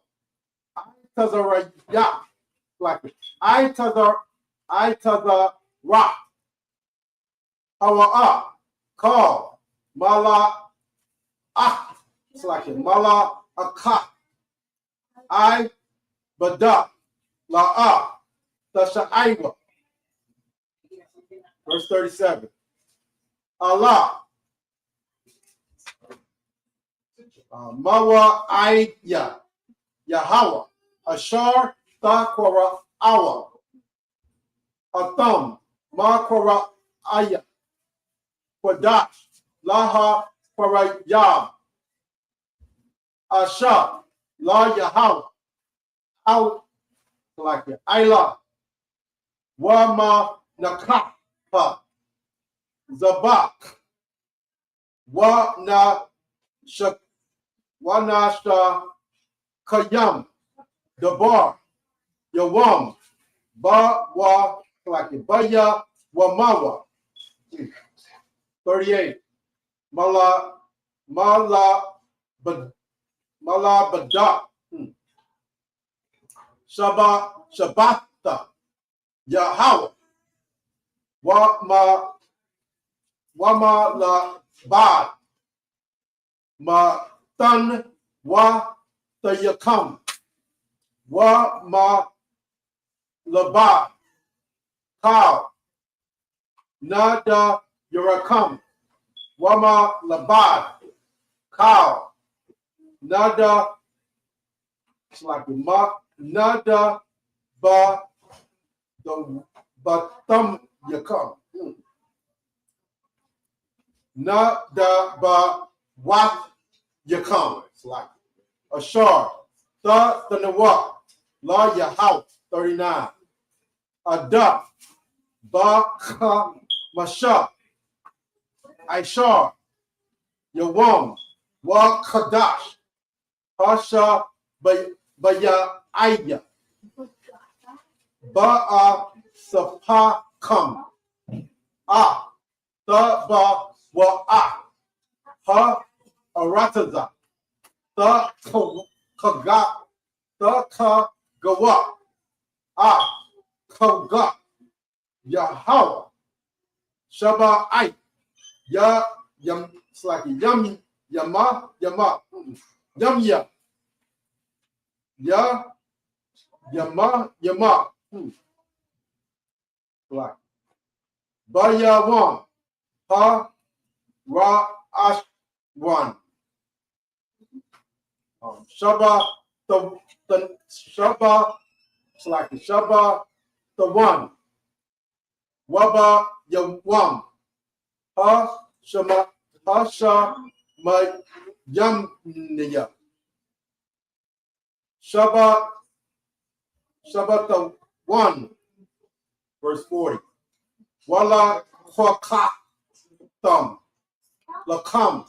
I Tazaraya like I Tazar Ra Hawa'a Call Mala Ah it's like Mala Akah I Bada La'a Tashaiwa verse 37 Allah Mawa Ayya Yahweh Ashar Takwara Awa Atham Makwara Aya Kwadash Laha Kwarayab Asha La Yahweh Out like it Ayla Wama Nakapa Zabak Wana Wanasha Kayam Dabar Yawam Ba Wa like it Baya Wamawa 38 Mala Bada Shabata Yahweh Wama la Bad Ma Tan Wa Tayakam Wa Ma Labad Kaw Nada Yurakam Wama Labad Kaw Nada it's like Ma Nada Ba the Batam Yakam Nada Ba Wat Yakam it's like Ashar Ta Tanawa La Yahweh 39 Ada Ba Ka Masha Aishar Yawam Wa Kadash Hasha Baya Aya Ba'a Sapa Kam Ah Ta Ba Wa Ah Ha Arataza Ta Kaga Ta Ka Gawa Ah Kaga Yahweh Shaba Ai Ya Yam it's like Yum Yama Yum Ya Ya Yama like Baya Wan Ha Ra Ash Wan Shaba the Shaba it's like Shaba the one Waba Yawam Ha Shama Hasha Ma Yam Niya Shaba the one verse 40 Wala Kwaka Thumb Lakam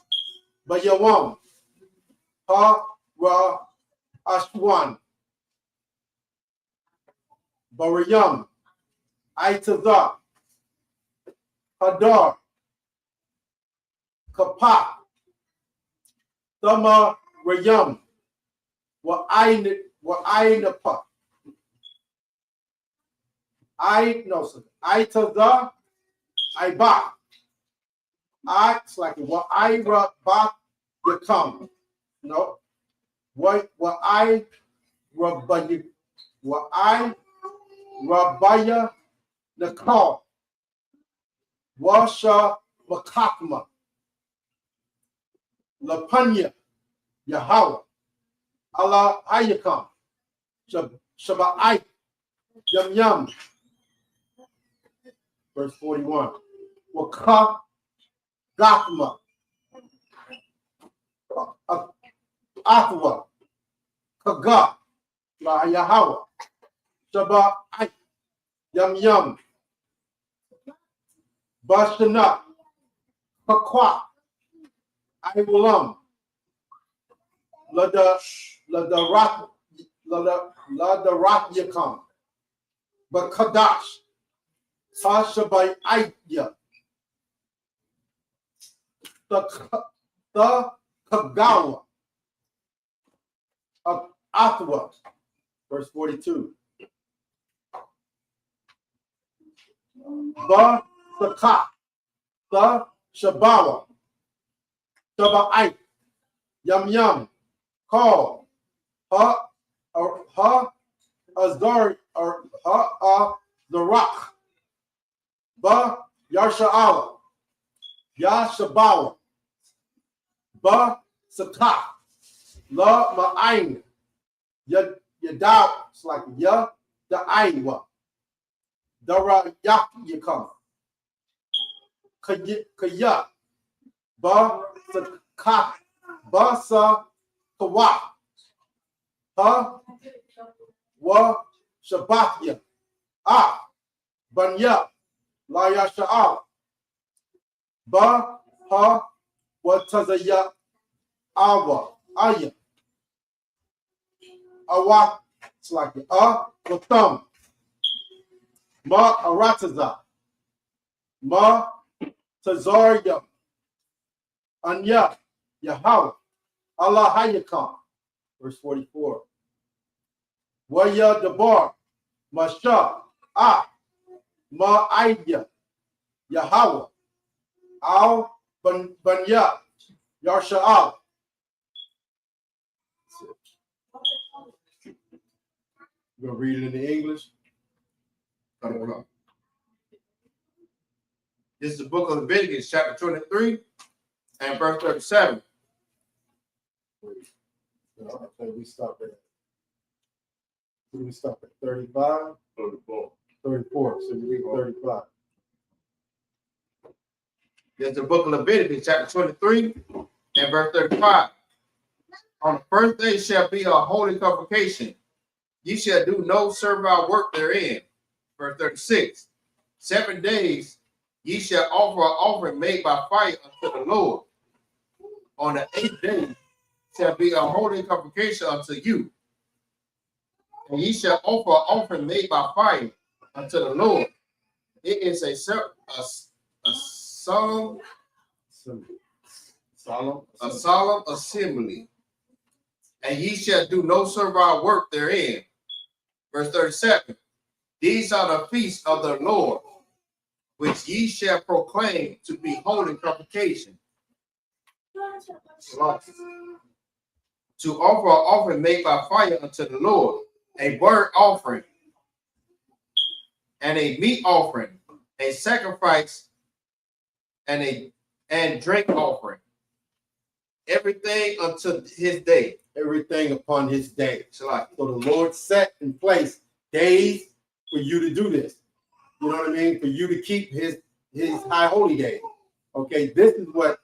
Bayawam Ha Ra Ashwan Barayam Aitaza Hadar Kapa Thama Rayam Wa'ainapa Aitaza Iba it's like Wa'ira Ba Yakam No. What I Rabaya Nakal Washa Makakma Lapanya Yahweh Allah Hayakam Shabbat Yum Yum. Verse 41. Waka Gakma Atwa Kaga La Yahweh Shabbat Yum Yum Bashana Pakwa Iwulam Lada Rak Yakam Bakadash Sashabai Aya the Kagawa of Atwa, verse 42. Ba Saka, the Shabawa, Shaba'ite, Yum Yum, Call, Ha, Azar, or Ha, the Rock, Ba Yarsha'ala, Yashabawa, Ba Saka, La Ma'ain, Yadaw, it's like Ya, the Aiwa, Dara Yak Yakam, Kaya, Ba Saka, Ba Sa Kawa, Ha, Wa Shabbatya, Ah, Banya, La Yasha'al, Ba Ha, Wa Tazaya, Awa, Aya, Awa, it's like the thumb, Ma Arataza, Ma Tazarya, Anya, Yahweh, Allah Hayakam, verse 44. Waya Dabar, Masha, Ah, Ma Aidya, Yahweh, Al Banya, Yarsha'al. You're going to read it in the English? This is the book of Leviticus, chapter 23 and verse 37. Okay, we stop at 35? 34. 34. So we read 35. This is the book of Leviticus, chapter 23 and verse 35. On the first day shall be a holy convocation. Ye shall do no servile work therein. Verse 36. 7 days ye shall offer an offering made by fire unto the Lord. On the 8th day shall be a holy convocation unto you. And ye shall offer an offering made by fire unto the Lord. It is a solemn assembly. And ye shall do no servile work therein. Verse 37. These are the feasts of the Lord, which ye shall proclaim to be holy convocation. To offer an offering made by fire unto the Lord, a burnt offering, and a meat offering, a sacrifice, and drink offering. Everything unto his day. Everything upon his day. So the Lord set in place days for you to do this. You know what I mean? For you to keep his high holy day. Okay, this is what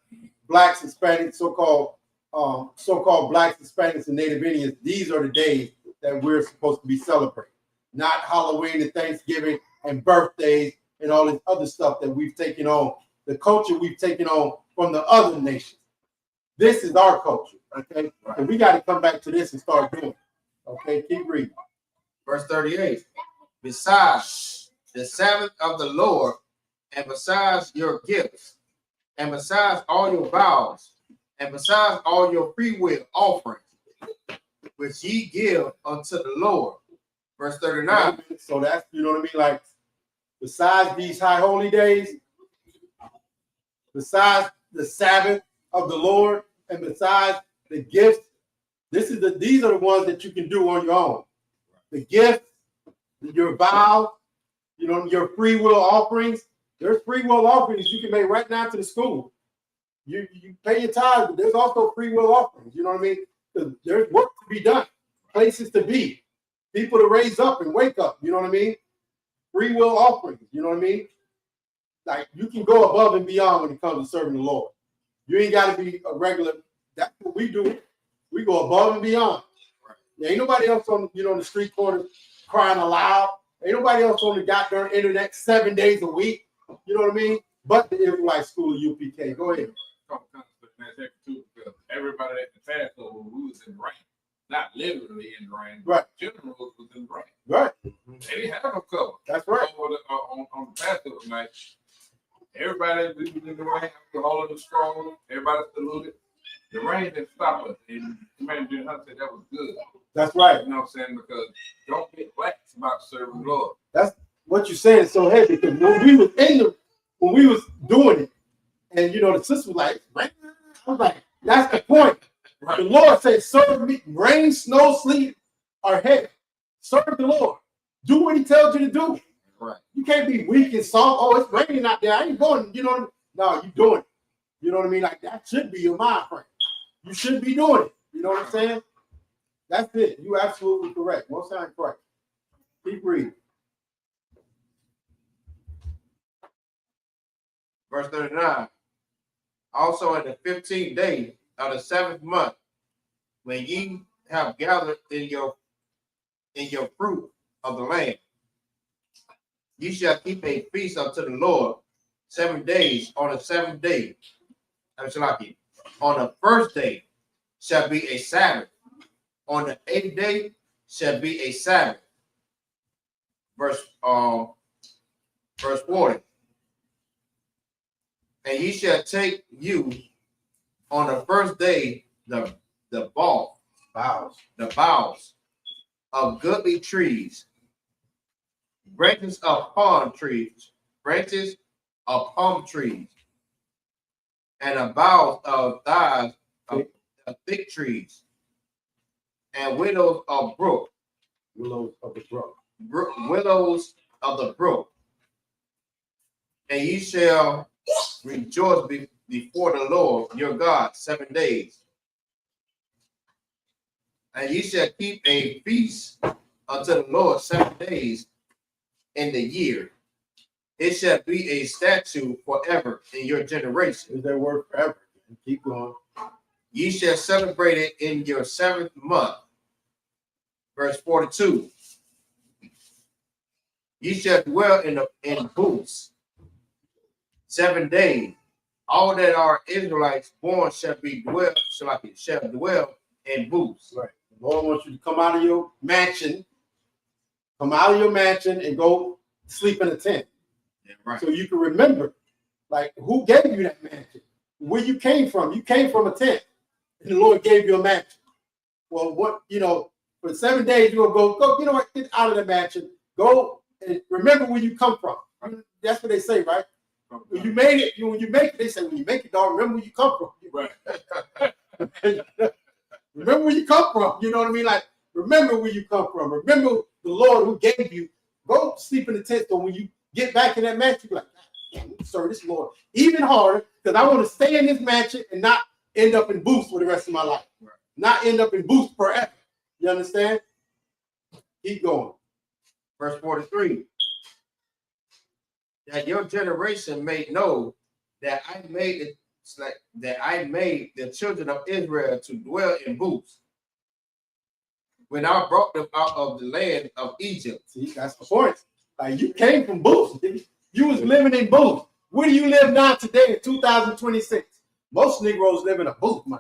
blacks, Hispanics, so-called blacks, Hispanics, and Native Indians, these are the days that we're supposed to be celebrating. Not Halloween and Thanksgiving and birthdays and all this other stuff that we've taken on, the culture we've taken on from the other nations. This is our culture, okay? And we got to come back to this and start doing it. Okay, keep reading. Verse 38. Besides the Sabbath of the Lord, and besides your gifts, and besides all your vows, and besides all your free will offerings, which ye give unto the Lord. Verse 39. So that's, you know what I mean? Like, besides these high holy days, besides the Sabbath of the Lord, and besides the gifts These are the ones that you can do on your own. The gift, your vow, you know, your free will offerings. There's free will offerings you can make right now to the school. You pay your tithes, but there's also free will offerings. You know what I mean? Because there's work to be done, places to be, people to raise up and wake up. You know what I mean? Free will offerings. You know what I mean? Like you can go above and beyond when it comes to serving the Lord. You ain't got to be a regular. That's what we do. We go above and beyond. There ain't nobody else on the street corners crying aloud. Ain't nobody else on the goddamn internet 7 days a week. You know what I mean? But the Israelite school of UPK. Go ahead. Too, because everybody at the Passover, we was in the rain, not literally in the rain. Right. Generals was in the rain. Right. They didn't have no cover. That's right. On the Passover night, everybody was in the rain, holding the scroll. Everybody saluted. The rain didn't stop us. And Commander Jim Hunt said that was good. That's right. You know what I'm saying? Because don't get lax about serving the Lord. That's what you're saying is so heavy. Because when we was doing it, and the sister was like, I was like, that's the point. Right. The Lord said, serve me, rain, snow, sleet, or heavy. Serve the Lord. Do what he tells you to do. Right. You can't be weak and soft. Oh, it's raining out there. I ain't going, No, you're doing it. You know what I mean? Like that should be your mind frame. You should be doing it. You know what I'm saying? That's it. You're absolutely correct. Most times correct. Keep reading. Verse 39. Also in the 15th day of the 7th month, when ye have gathered in your fruit of the land, ye shall keep a feast unto the Lord 7 days. On the 7th day, on the first day shall be a Sabbath. On the 8th day shall be a Sabbath. Verse 40. And ye shall take you on the first day the boughs of goodly trees, branches of palm trees, and the boughs of thighs of thick trees, and willows of the brook. And ye shall rejoice before the Lord your God 7 days. And ye shall keep a feast unto the Lord 7 days in the year. It shall be a statute forever in your generation. Is that word forever? Keep going. Ye shall celebrate it in your 7th month. Verse 42. Ye shall dwell in booths 7 days. All that are Israelites born shall dwell in booths. Right. The Lord wants you to come out of your mansion, and go sleep in a tent. Yeah, right. So you can remember, like, who gave you that mansion? Where you came from? You came from a tent, and the Lord gave you a mansion. Well, for 7 days you will go, get out of the mansion. Go and remember where you come from. That's what they say, right? When you make it, they say, when you make it, dog, remember where you come from. Right. Remember where you come from. You know what I mean? Like, remember where you come from. Remember the Lord who gave you. Go sleep in the tent. So when you get back in that mansion, you're like, serve this Lord even harder, because I want to stay in this mansion and not end up in booths for the rest of my life. Right. Not end up in booths forever. You understand? Keep going. Verse 43. That your generation may know that I made the children of Israel to dwell in booths when I brought them out of the land of Egypt. See, that's the point. Like, you came from booths. You was living in booths. Where do you live now today in 2026? Most Negroes live in a booth, man.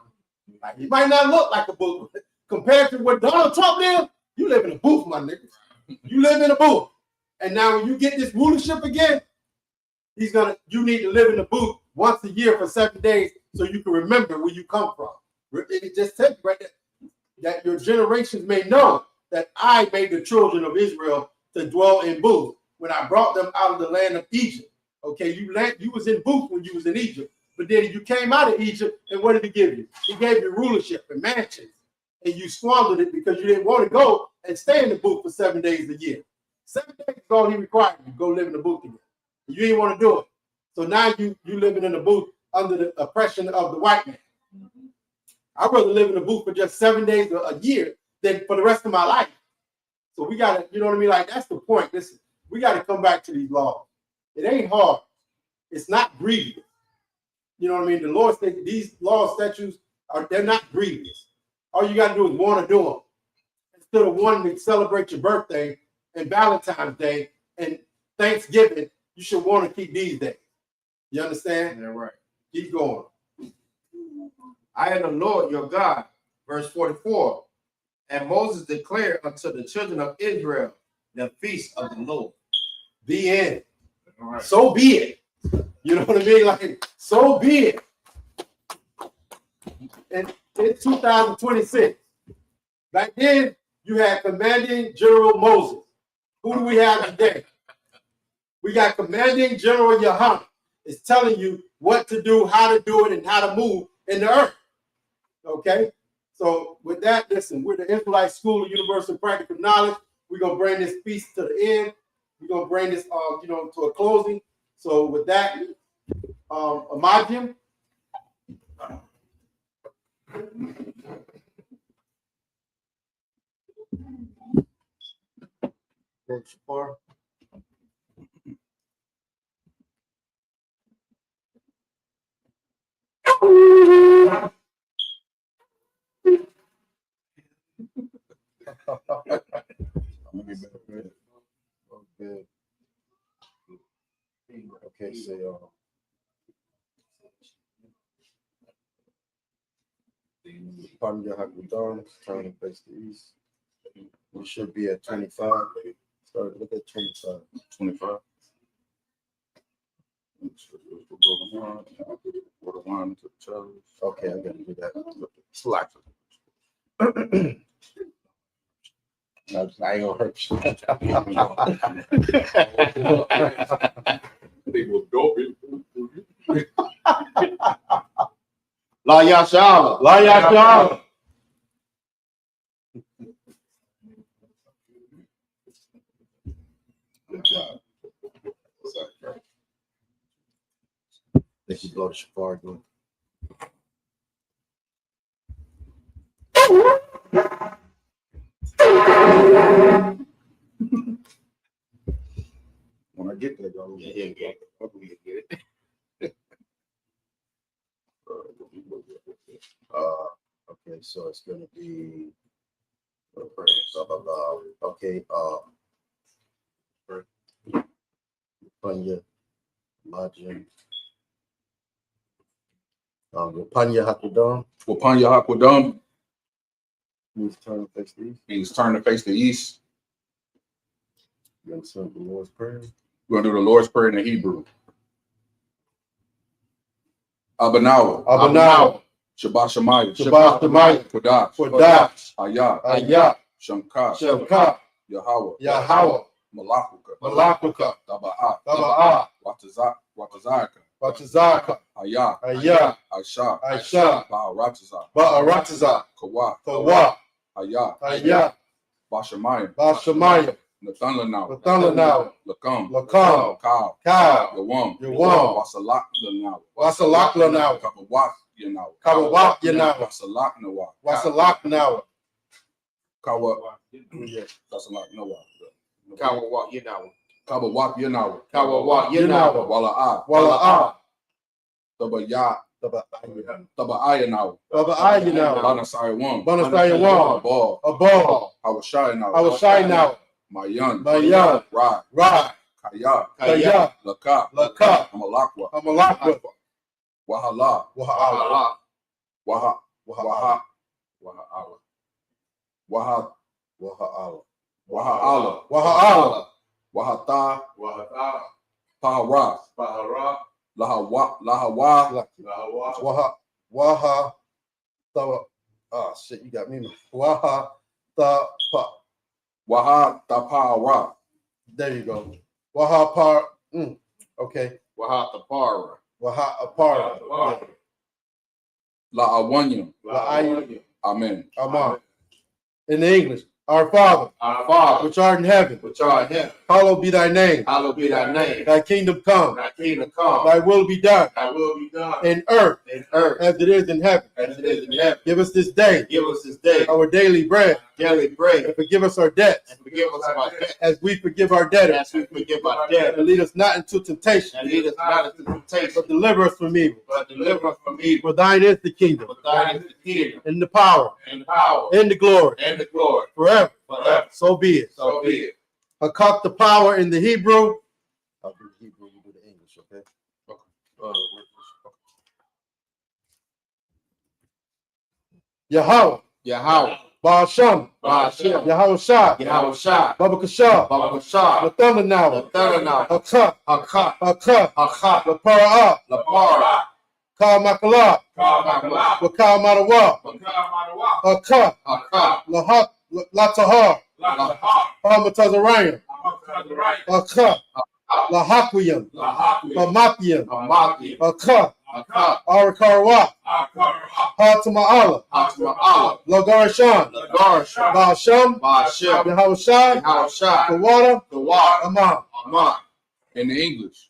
Like, you might not look like a booth compared to what Donald Trump live. You live in a booth, my nigga. You live in a booth, and now when you get this rulership again, you need to live in the booth once a year for 7 days so you can remember where you come from. It just tells you right there that your generations may know that I made the children of Israel to dwell in booths when I brought them out of the land of Egypt. Okay, you was in booths when you was in Egypt, but then you came out of Egypt, and what did he give you? He gave you rulership and mansions. and you squandered it because you didn't want to go and stay in the booth for 7 days a year. 7 days is all he required you to go live in the booth again. You didn't want to do it. So now you living in the booth under the oppression of the white man. I'd rather live in the booth for just 7 days a year than for the rest of my life. So we got to, you know what I mean? Like, that's the point. Listen, we got to come back to these laws. It ain't hard. It's not grievous. You know what I mean? The Lord said these laws, statutes, they're not grievous. All you got to do is want to do them. Instead of wanting to celebrate your birthday and Valentine's Day and Thanksgiving, you should want to keep these days. You understand? Yeah, right. Keep going. I am the Lord your God. Verse 44. And Moses declared unto the children of Israel the feast of the Lord. The end. All right. So be it. You know what I mean? Like, so be it. And it's 2026. Back then, you had Commanding General Moses. Who do we have today? We got Commanding General YAHANNA. It's telling you what to do, how to do it, and how to move in the earth. Okay? So with that, listen, we're the Israelite School of Universal Practical Knowledge. We're going to bring this piece to the end. We're going to bring this, to a closing. So with that, Imagine. Okay, so pardon your Hakudon, turn and face the east. We should be at 25. Start look at 25. 25. Okay, I gotta do that. Slack. I ain't gonna hurt you. They will dope it. La Yashala. La Yashala. Good job. Think you blow the shofar good. When I get there, y'all. Yeah, get it. Okay, so it's gonna be blah, blah, blah. Okay, Panya, Majin, Panya Hakudon. Upon your Hakwadam, Please turn and face the east. means turn to face the east. You understand the Lord's Prayer? We're gonna do the Lord's Prayer in the Hebrew. Abanawa, Abanawa, Shabbat Shemayim, Shabbat Shemayim, Kodash, Kodash, Ayah, Ayah, Shamkah, Shavka, Yahweh, Yahweh, Malakuka, Malakuka, Taba'ah, Taba'ah, Watazaka, Batazaka, Ayah, Ayah, Aisha, Aisha, Ba'arataza, Ba'arataza, Kawa, Kawa, Ayah, Ayah, Bashamayim, Bashamayim, Nathan Lanaw, Nathanaw, Lakam, Lakam, Kal, Kal, Yawam, Yawam, Wasalak Lanaw, Wasalak Lanaw, Kabawak Yanaw, Kabawak Yanaw, Wasalak Nawa, Wasalak Naw. Kawa, Yeah. Wasalak Nawa, Kawawak, you know. Kabawak Yanaw, Kawawak, you know. Wala'a, Wala'a, Tabaya, Taba'ayanaw, Tabayanaw, Taba'ayanaw, Banasayawam, Banasayawam, Abal, Abal, Hawashayanaw, Awashaynaw, Mayan, Mayan, Ra, Ra, Kaya, Kaya, Laka, Laka, Amalakwa, Amalakwa, Wahala, Waha'ala, Waha, Waha'ala, Waha, Waha, Waha'ala, Waha'ala, Waha'ala, Wahata, Wahata, Pahara, Bahara, Lahawa, Lahawa, Waha, shit, you got me. Waha, Waha, Tapara, there you go. Waha par, okay. Wahatapara. Waha apara. La'awanyam, La'ayin, Amen. Aman. In the English, our Father, which art in heaven, hallowed be thy name. Hallowed be thy name. Thy kingdom come. Thy kingdom come. Thy will be done Thy will be done in earth in earth as it is in heaven. as it is in heaven. Give us this day Give us this day our daily bread, daily bread, and forgive us our debts and forgive us our debts as we forgive our debtors. as we forgive our debtors. And lead us not into temptation, And lead us not into temptation, but deliver us from evil. but deliver us from evil. For thine is the kingdom, For thine is the kingdom, and the power, and the power, and the glory, and the glory, forever. forever. So be it. So be it. Hakak, the power in the Hebrew. I'll do the Hebrew, you do the English, okay? Yahweh, Yahweh, Ba'asham, Ba'ashem, Yahweh Shah, Yahweh Shah, Baba Kashah, Baba Shah, the thunder the now, thunder now, Hakak, Hakak, Hakak, Hakak, the Para'ah, Lapara, Ka Makala, Kabbalah, the Ka Marawa, Kabbalah, Hakak, Hakak, Lahak, Latahar, Lahak, Hamatazarayim, Hamakazarayim, Hakak, Lahakuyam, Lahak, Hamakiam, Hamaki, Hakak, Hakak, Arakarawa, Akara, Hatama'ala, Hatma'ala, Lagarashan, Lagarsha, Ba'asham, Ba'ashem, Yahweh Shah, Yahweh Shah, the water, the water, Aman. Aman. In the English,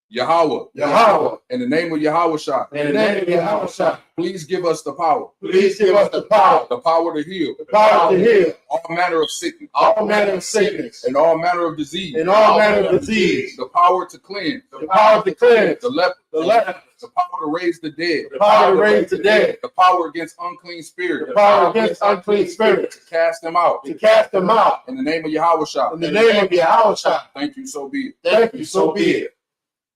Yahweh, Yahweh, in the name of Yahweh Shah, in the name of Yahweh Shah, please give us the power please give us the power to heal to heal all manner of sickness all manner of sickness and all manner of disease, and all manner of disease, the power to cleanse the power to cleanse the leper, the leper, the power to raise the dead, the power to raise the dead, the power against unclean the spirits, power against unclean spirits, to cast them out. to cast them out. In the name of Yahweh Shah. In the name of Yahweh Shah, Thank you, so be it. thank you, so be it.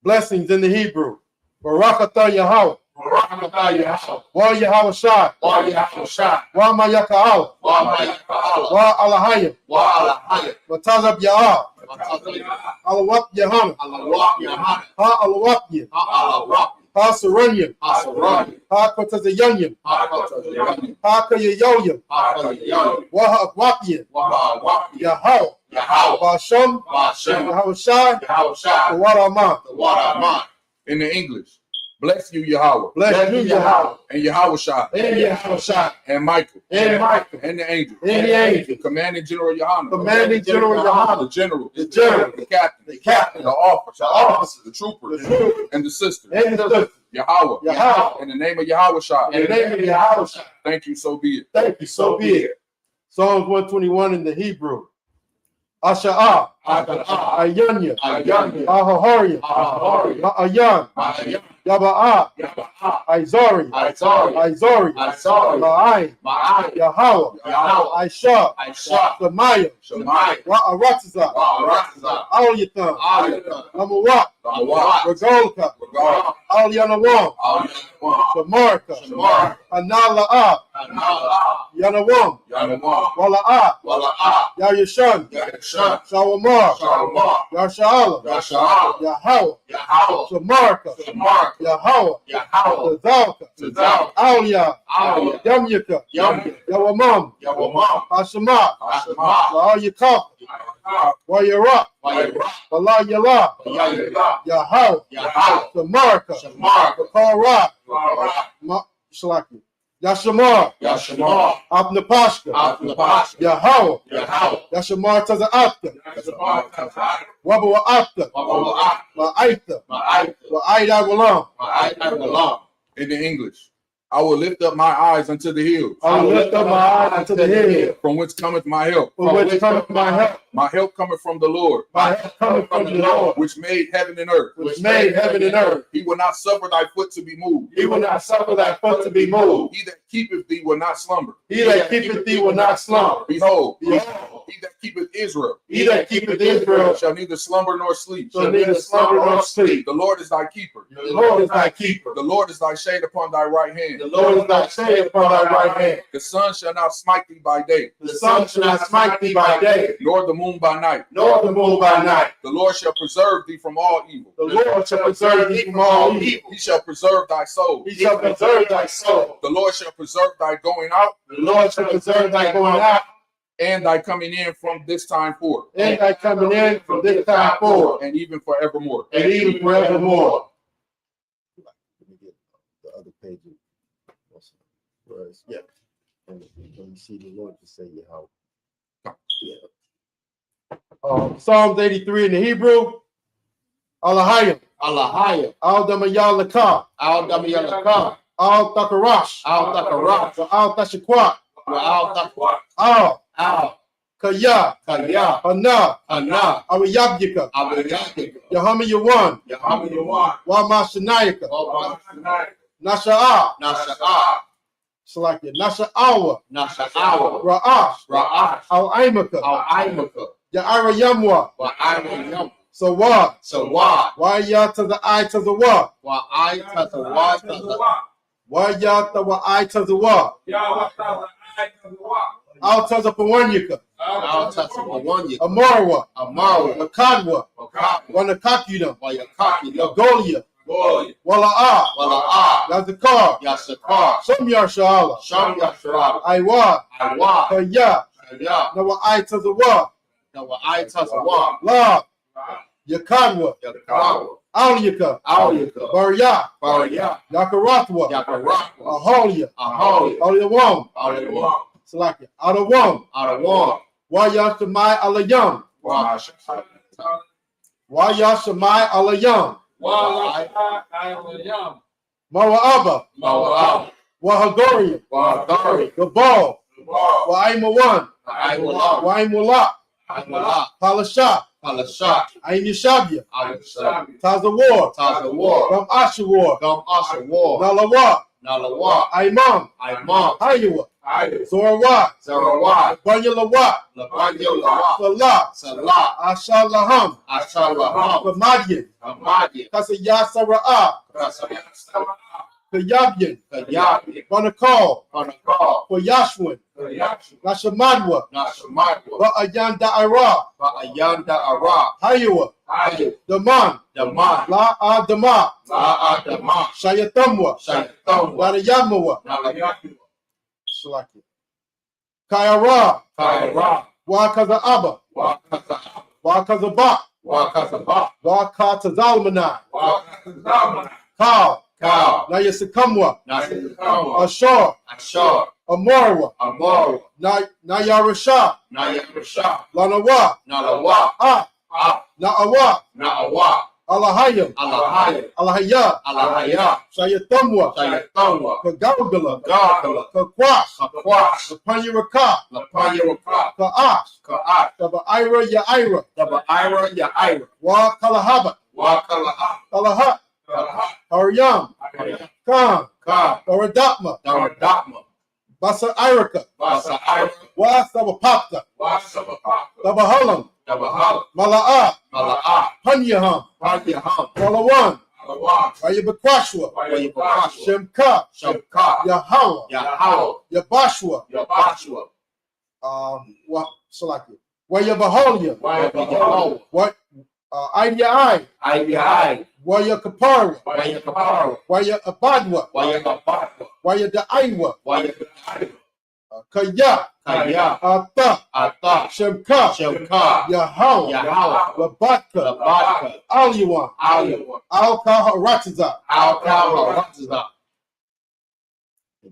Blessings in the Hebrew. Barakatah Yahweh, Barakatah Yahweh, Wa Yahweh Shah, Wa Yahweh Shah, Wa Mayaka'al, Wa Ma'ika'ala, Wa Alahayim, Wa Alahayim, Wa Tazab Ya'ah, Wa Tazayim, Alawap Yahanna, Alawak Yahanna, Ha Alawapya, Alawak, Ha Saranyam, Asarani, Ha Kotazayanyam, Hakatazayim, Ha Kayayoyam, Hakatazayim, Wa Akwapian, Wa Waki, Yahweh, Yahweh, Ba'asham, Ba'ashem, Yahweh Shah, Yahweh Shah, the water Aman. the water Aman. In the English, bless you, Yahweh, Bless you, Yahweh, and Yahweh Shah, and Yahweh Shah, and Michael, and Michael, and the angels, and the angels, commanding General Yohanan, commanding General the Yahanna, general, the general, the captain, the captain, the officer, the officer, the troopers, the trooper, and the sisters. and the sister. Yahweh, Yahweh, in the name of Yahweh Shah. in the name of Yahweh Shah, Thank you, so be it. thank you, so be it. Psalms 121 in the Hebrew. Asha'ah, Hakatah, Ayanya, Ayanya, Ahahariya, Ahahari, Ma'ayan, Ma'ayam, Yaba'ah, Yaba'ah, Izari, Izari, Izori, Izari, Ma'ayin, Ma'ai, Yahweh, Yahweh, Aisha, Aisha, Samaya, Shemai, Wa'aratza, Wa'aratza, Aliyatan, Aliyatan, Namawak, Namawak, Regolka, Regol, Aliyanawam, Aliyanawan, Shamarka, Shamar, Anala'ah, Anala, Yanawam, Yanawan, Wala'ah, Wala'ah, Yayashan, Yashan, Shawamar, Shalomar, Yasha'ala, Yasha'al, Yahweh, Yahweh, Shamarka, Shamar, Yahweh, Yahweh, Tazalka, Tazal, Aliyah, Aliyah, Yamyaka, Yam, Yawamam, Yawamam, Hashemah, Hashemah, La'ayakaf, Wayarah, Wayirah, Walayala, Wayirah, Yahweh, Yahweh, Shamarka, Shamar, Bakarah, Barah, Shalaki, Yashamar, Yashamar, Abnapashka, Abnabash, Yahweh, Yahweh, Yashamar Taza'atka, Yashamar, Tazar, Wabawa'atka, Wabawa'ah, Ma'aitha, Ma'ai, Wa'aida Walam. Ma'ai, Agulam, In the English, I will lift up my eyes unto the hills, I will lift up my eyes unto the hill, from which cometh my help. from which cometh my help. My help cometh from the Lord, My help cometh from the Lord, which made heaven and earth. which made heaven and earth. He will not suffer thy foot to be moved. He will not suffer thy foot to be moved. He that keepeth thee will not slumber. He that keepeth thee will not slumber. Behold, Behold, he that keepeth Israel he that keepeth Israel shall neither slumber nor sleep. shall neither slumber nor sleep. The Lord is thy keeper. The Lord is thy keeper. The Lord is thy shade upon thy right hand. The Lord is thy shade upon thy right hand. The sun shall not smite thee by day, The sun shall not smite thee by day, nor the moon by night. nor the moon by night. The Lord shall preserve thee from all evil. The Lord shall preserve thee from all evil. He shall preserve thy soul. He shall preserve thy soul. The Lord shall preserve thy going out The Lord shall preserve thy going out and thy coming in from this time forth, and thy coming in from this time forward, and even forevermore. and even forevermore. Let me get the other page. Yeah. Let me see the Lord to say Yahweh. Psalms 83 in the Hebrew. Alahayim. Alahayim. Al Damayal Lakah. Al Damayalakah. Al Takarash. Al Takarash. Al Tashakwat. Al Takwat. Al Kaya. Kaya. Hana. Hana. Awiyabdika. Abiyadika. Yahama Yawan. Yahaman Yawan. Wamashanayaka. Wamashanayaka. Nasha'a. Nasha'a. Salakia. Nasha'awa. Nasha'awa. Ra'ash. Ra'ash. Al Aimaka. Al-Aimaka. Ya'ira Yamwa. Wa'ayam. Sawad. Sawad. Why ya to the I to the wa? Wa'ay Tazawad Tazawad. Why ya to the I to the wa? Al to the Pawanyaka. Al Tazawad. Amarwa. Amaru. Akadwa. Wakab. Wanakakina. Wayakaki. Lagolia. Boy. Wala'a. Wala'ah. Yazakar. Yasakar. Some Yasha'ala. Sham Yashrab. Iwa. Aywa. Kaya. Kaya. Now I to the wa. Wa'ay Tazawad. La. Yakadwa. Yakawa. Aliyaka. Auyaka. Barya. Barya. Yakaratwa. Yakarakwa. Aholia. Aholi. Aliyawam. Alawam. Salakia. Adawam. Alawam. Why Yashamai Alayam? Why Yashamai Alayam? Mawa'aba. Mawa'ab. Wahagorian. Wa'adari. Gabal. Wa'aimawan. Aywalam. Wa'aimulak. Aywalam. Palasha. Palashat. Aim Yashabia. Aywalam. Tazawar. Tazawar. Gam Ashawar. Gam Ashawar. Nalawa. Nalawa. Aimam. Aimam. Hayawa. Zorawat. Zarawat. Banyalawat. Labanyo Lawa. Salah. Salah. Ashalaham. Ashalaham. Famadian. Amadi. Kasayasara'a. Kasayasama. Kayabian. Kayabi. Banakal. Panakal. For Yashwin. Nashamadwa. Nashamadwa. Ba'ayan Da'ara. Ba'ayanda Ara. Hayawa. Ayu. Daman. Daman. La Adama. La'adama. Shayatamwa. Shaytamwa. Wanayamawa. Nalayamu. Salaki. Kayara. Kaira. Wakaza Abba. Wakaza. Wakaza Ba. Wakazaba. Wakata Zalmanai. Wakazama. Kal. Kal. Nayasakamwa. Nasikawa. Ashar. Ashar. Amarwa. Amor. Nayarasha. Nayarusha. Lanawa. Nalawa. Na'awa. Na'awa. Alahayim. Alahaya. Alahaya. Alahaya. Shayatamwa. Shayatangwa. Kagawgala. Gagala. Kakwash. Kakwash. Kapanyaraka. Lapanyaraka. Ka'ash. Ka'at. Taba'ira Ya'ira. Taba'ira Ya'ira. Wa Kalahaba. Wakalaha. Kalahat. Kalaha. Haryam. Khan. Ka. Daradapma. Daradapma. Basa Iraka. Basa Ira. Wa Sabapapta. Wasabapa. Tabahalam. Tabahala. Mala'a. Mala'a. Panyaham. Panyaham. Walawan. Alawan. Wayabakwashwa. Wayabakashwa. Shemka. Shabka. Yahawa. Yahawa. Yabashwa. Yabashwa. Salaki. Wayabahalia. Wayabahawa. What? Idai. Ayai. Wayakapara. Wayakapara. Wayabadwa. Wayakapara. Wayadaiwa. Wayakapara. Kaya. Kaya. Ata. Ata. Shemka. Shabka. Yahawa. Yahawa. Labatka. Labaka. Aliwan. Aliwa. Al-Kaharatiza. Al-Kaharatiza.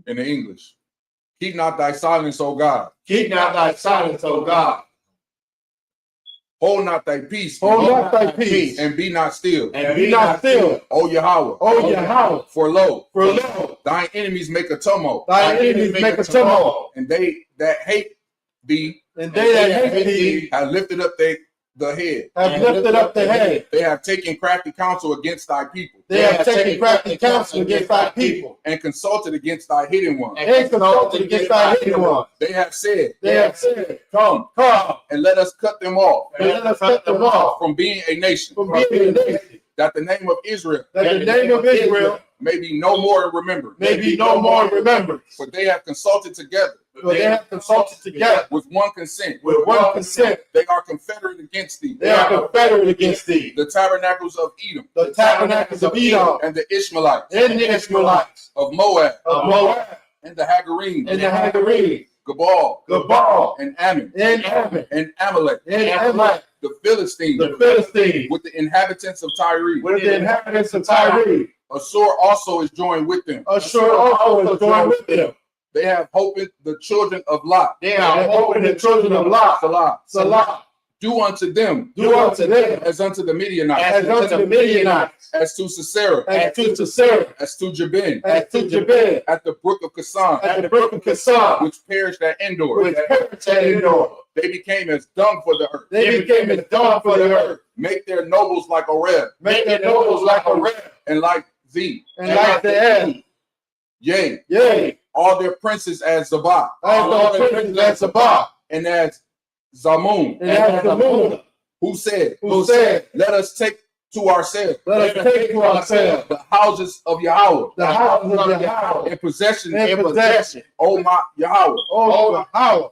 In the English. Keep not thy silence, O God. Keep not thy silence, O God. Hold not thy peace. Hold not thy peace. And be not still. And Be not still. O Yahweh. O Yahweh. For lo, For thine enemies make a tumult, thy enemies make a tumult. and they that hate thee And they that hate thee have lifted up the head. have lifted up the head. They have taken crafty counsel against thy people, They have taken crafty counsel against thy people. and consulted against thy hidden ones. And consulted against thy hidden ones. They have said, They have said, Come, come, and let us cut them off and let us cut them off from being a nation, from being a nation, that the name of Israel that the name of Israel may be no more remembered. may be no more remembered. For they have consulted together For they have consulted together with one consent. with one consent. They are confederate against thee. They are confederate against thee. The tabernacles of Edom The tabernacles of Edom and the Ishmaelites and the Israelites of Moab of Moab and the Hagarenes, and the Hagarenes, Gabal Gabal and Ammon and Ammon and Amalek, and Amalek, the Philistines the Philistines, with the inhabitants of Tyre. with the inhabitants of Tyre. Assur also is joined with them. Ashur also is joined with them. They have hope in the children of Lot. They are hope in the children of Lot. Salah. Salah. Do unto them Do unto them as unto the Midianites, as unto the Midianites, as to Sisera, as to Sisera, as to Jabin, as to Jabin, at the brook of Kasan, at the brook of Kasan, which perished at Endor. which perished at Endor. They became as dung for the earth. They became as dung for the earth. Make their nobles like Oreb, Make their nobles like a ram, and like thee. and like the air. Yea, Yea, all their princes as Zabah, as the princes at Sabah, and as Zamun, and as the moon, who said, let us take to ourselves let us take to ourselves the houses of Yahweh, the houses of Yahweh in possession, in possession. O my Yahweh. Oh, Yahweh,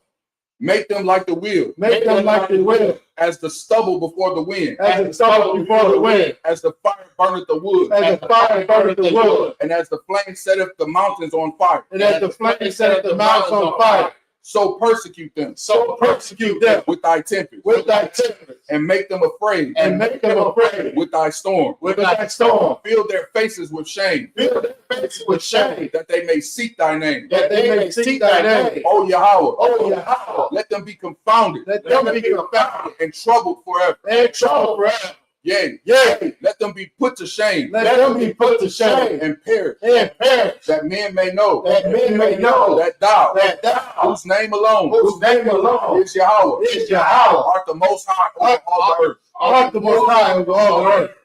Make them like the wheel, make them like the wind, as the stubble before the wind, as the stubble before the wind, as the fire burneth the wood, as the fire burneth the wood, and as the flame setteth the mountains on fire. and as the flame set the mountains on fire. So persecute them So persecute them with thy tempest, with thy tempest, and make them afraid and make them afraid with thy storm. with thy storm. Fill their faces with shame, Fill their faces with shame, that they may seek thy name. that they may seek thy name. O Yahweh, Oh, Yahweh, let them be confounded let them be confounded and troubled forever. and troubled forever. Yea, Yea, let them be put to shame let them be put to shame and perish, and perish, that men may know that men may know that thou, that thou, whose name alone whose name alone is Yahweh, is Yahweh, art the most high over all the earth. art the most high over all the earth.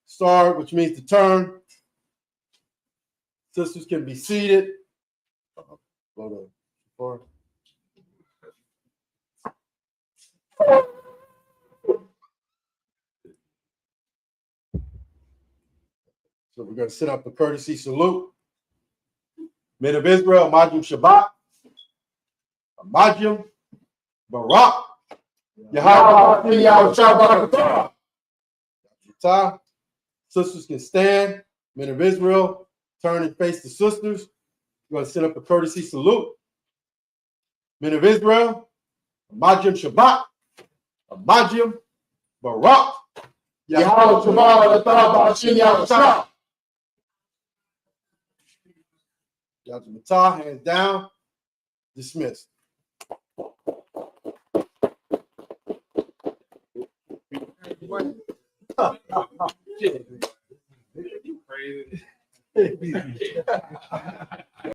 Start, which means to turn. Sisters can be seated. Go to four. So we're going to set up a courtesy salute. Men of Israel, Majum Shabbat, Majum Barak, Yahweh, Shabbat. Sisters can stand. Men of Israel, turn and face the sisters. We're going to set up a courtesy salute. Men of Israel, Majum Shabbat, Majum Barak, Yahweh, Shabbat. Yahweh, hands down, dismissed. Crazy.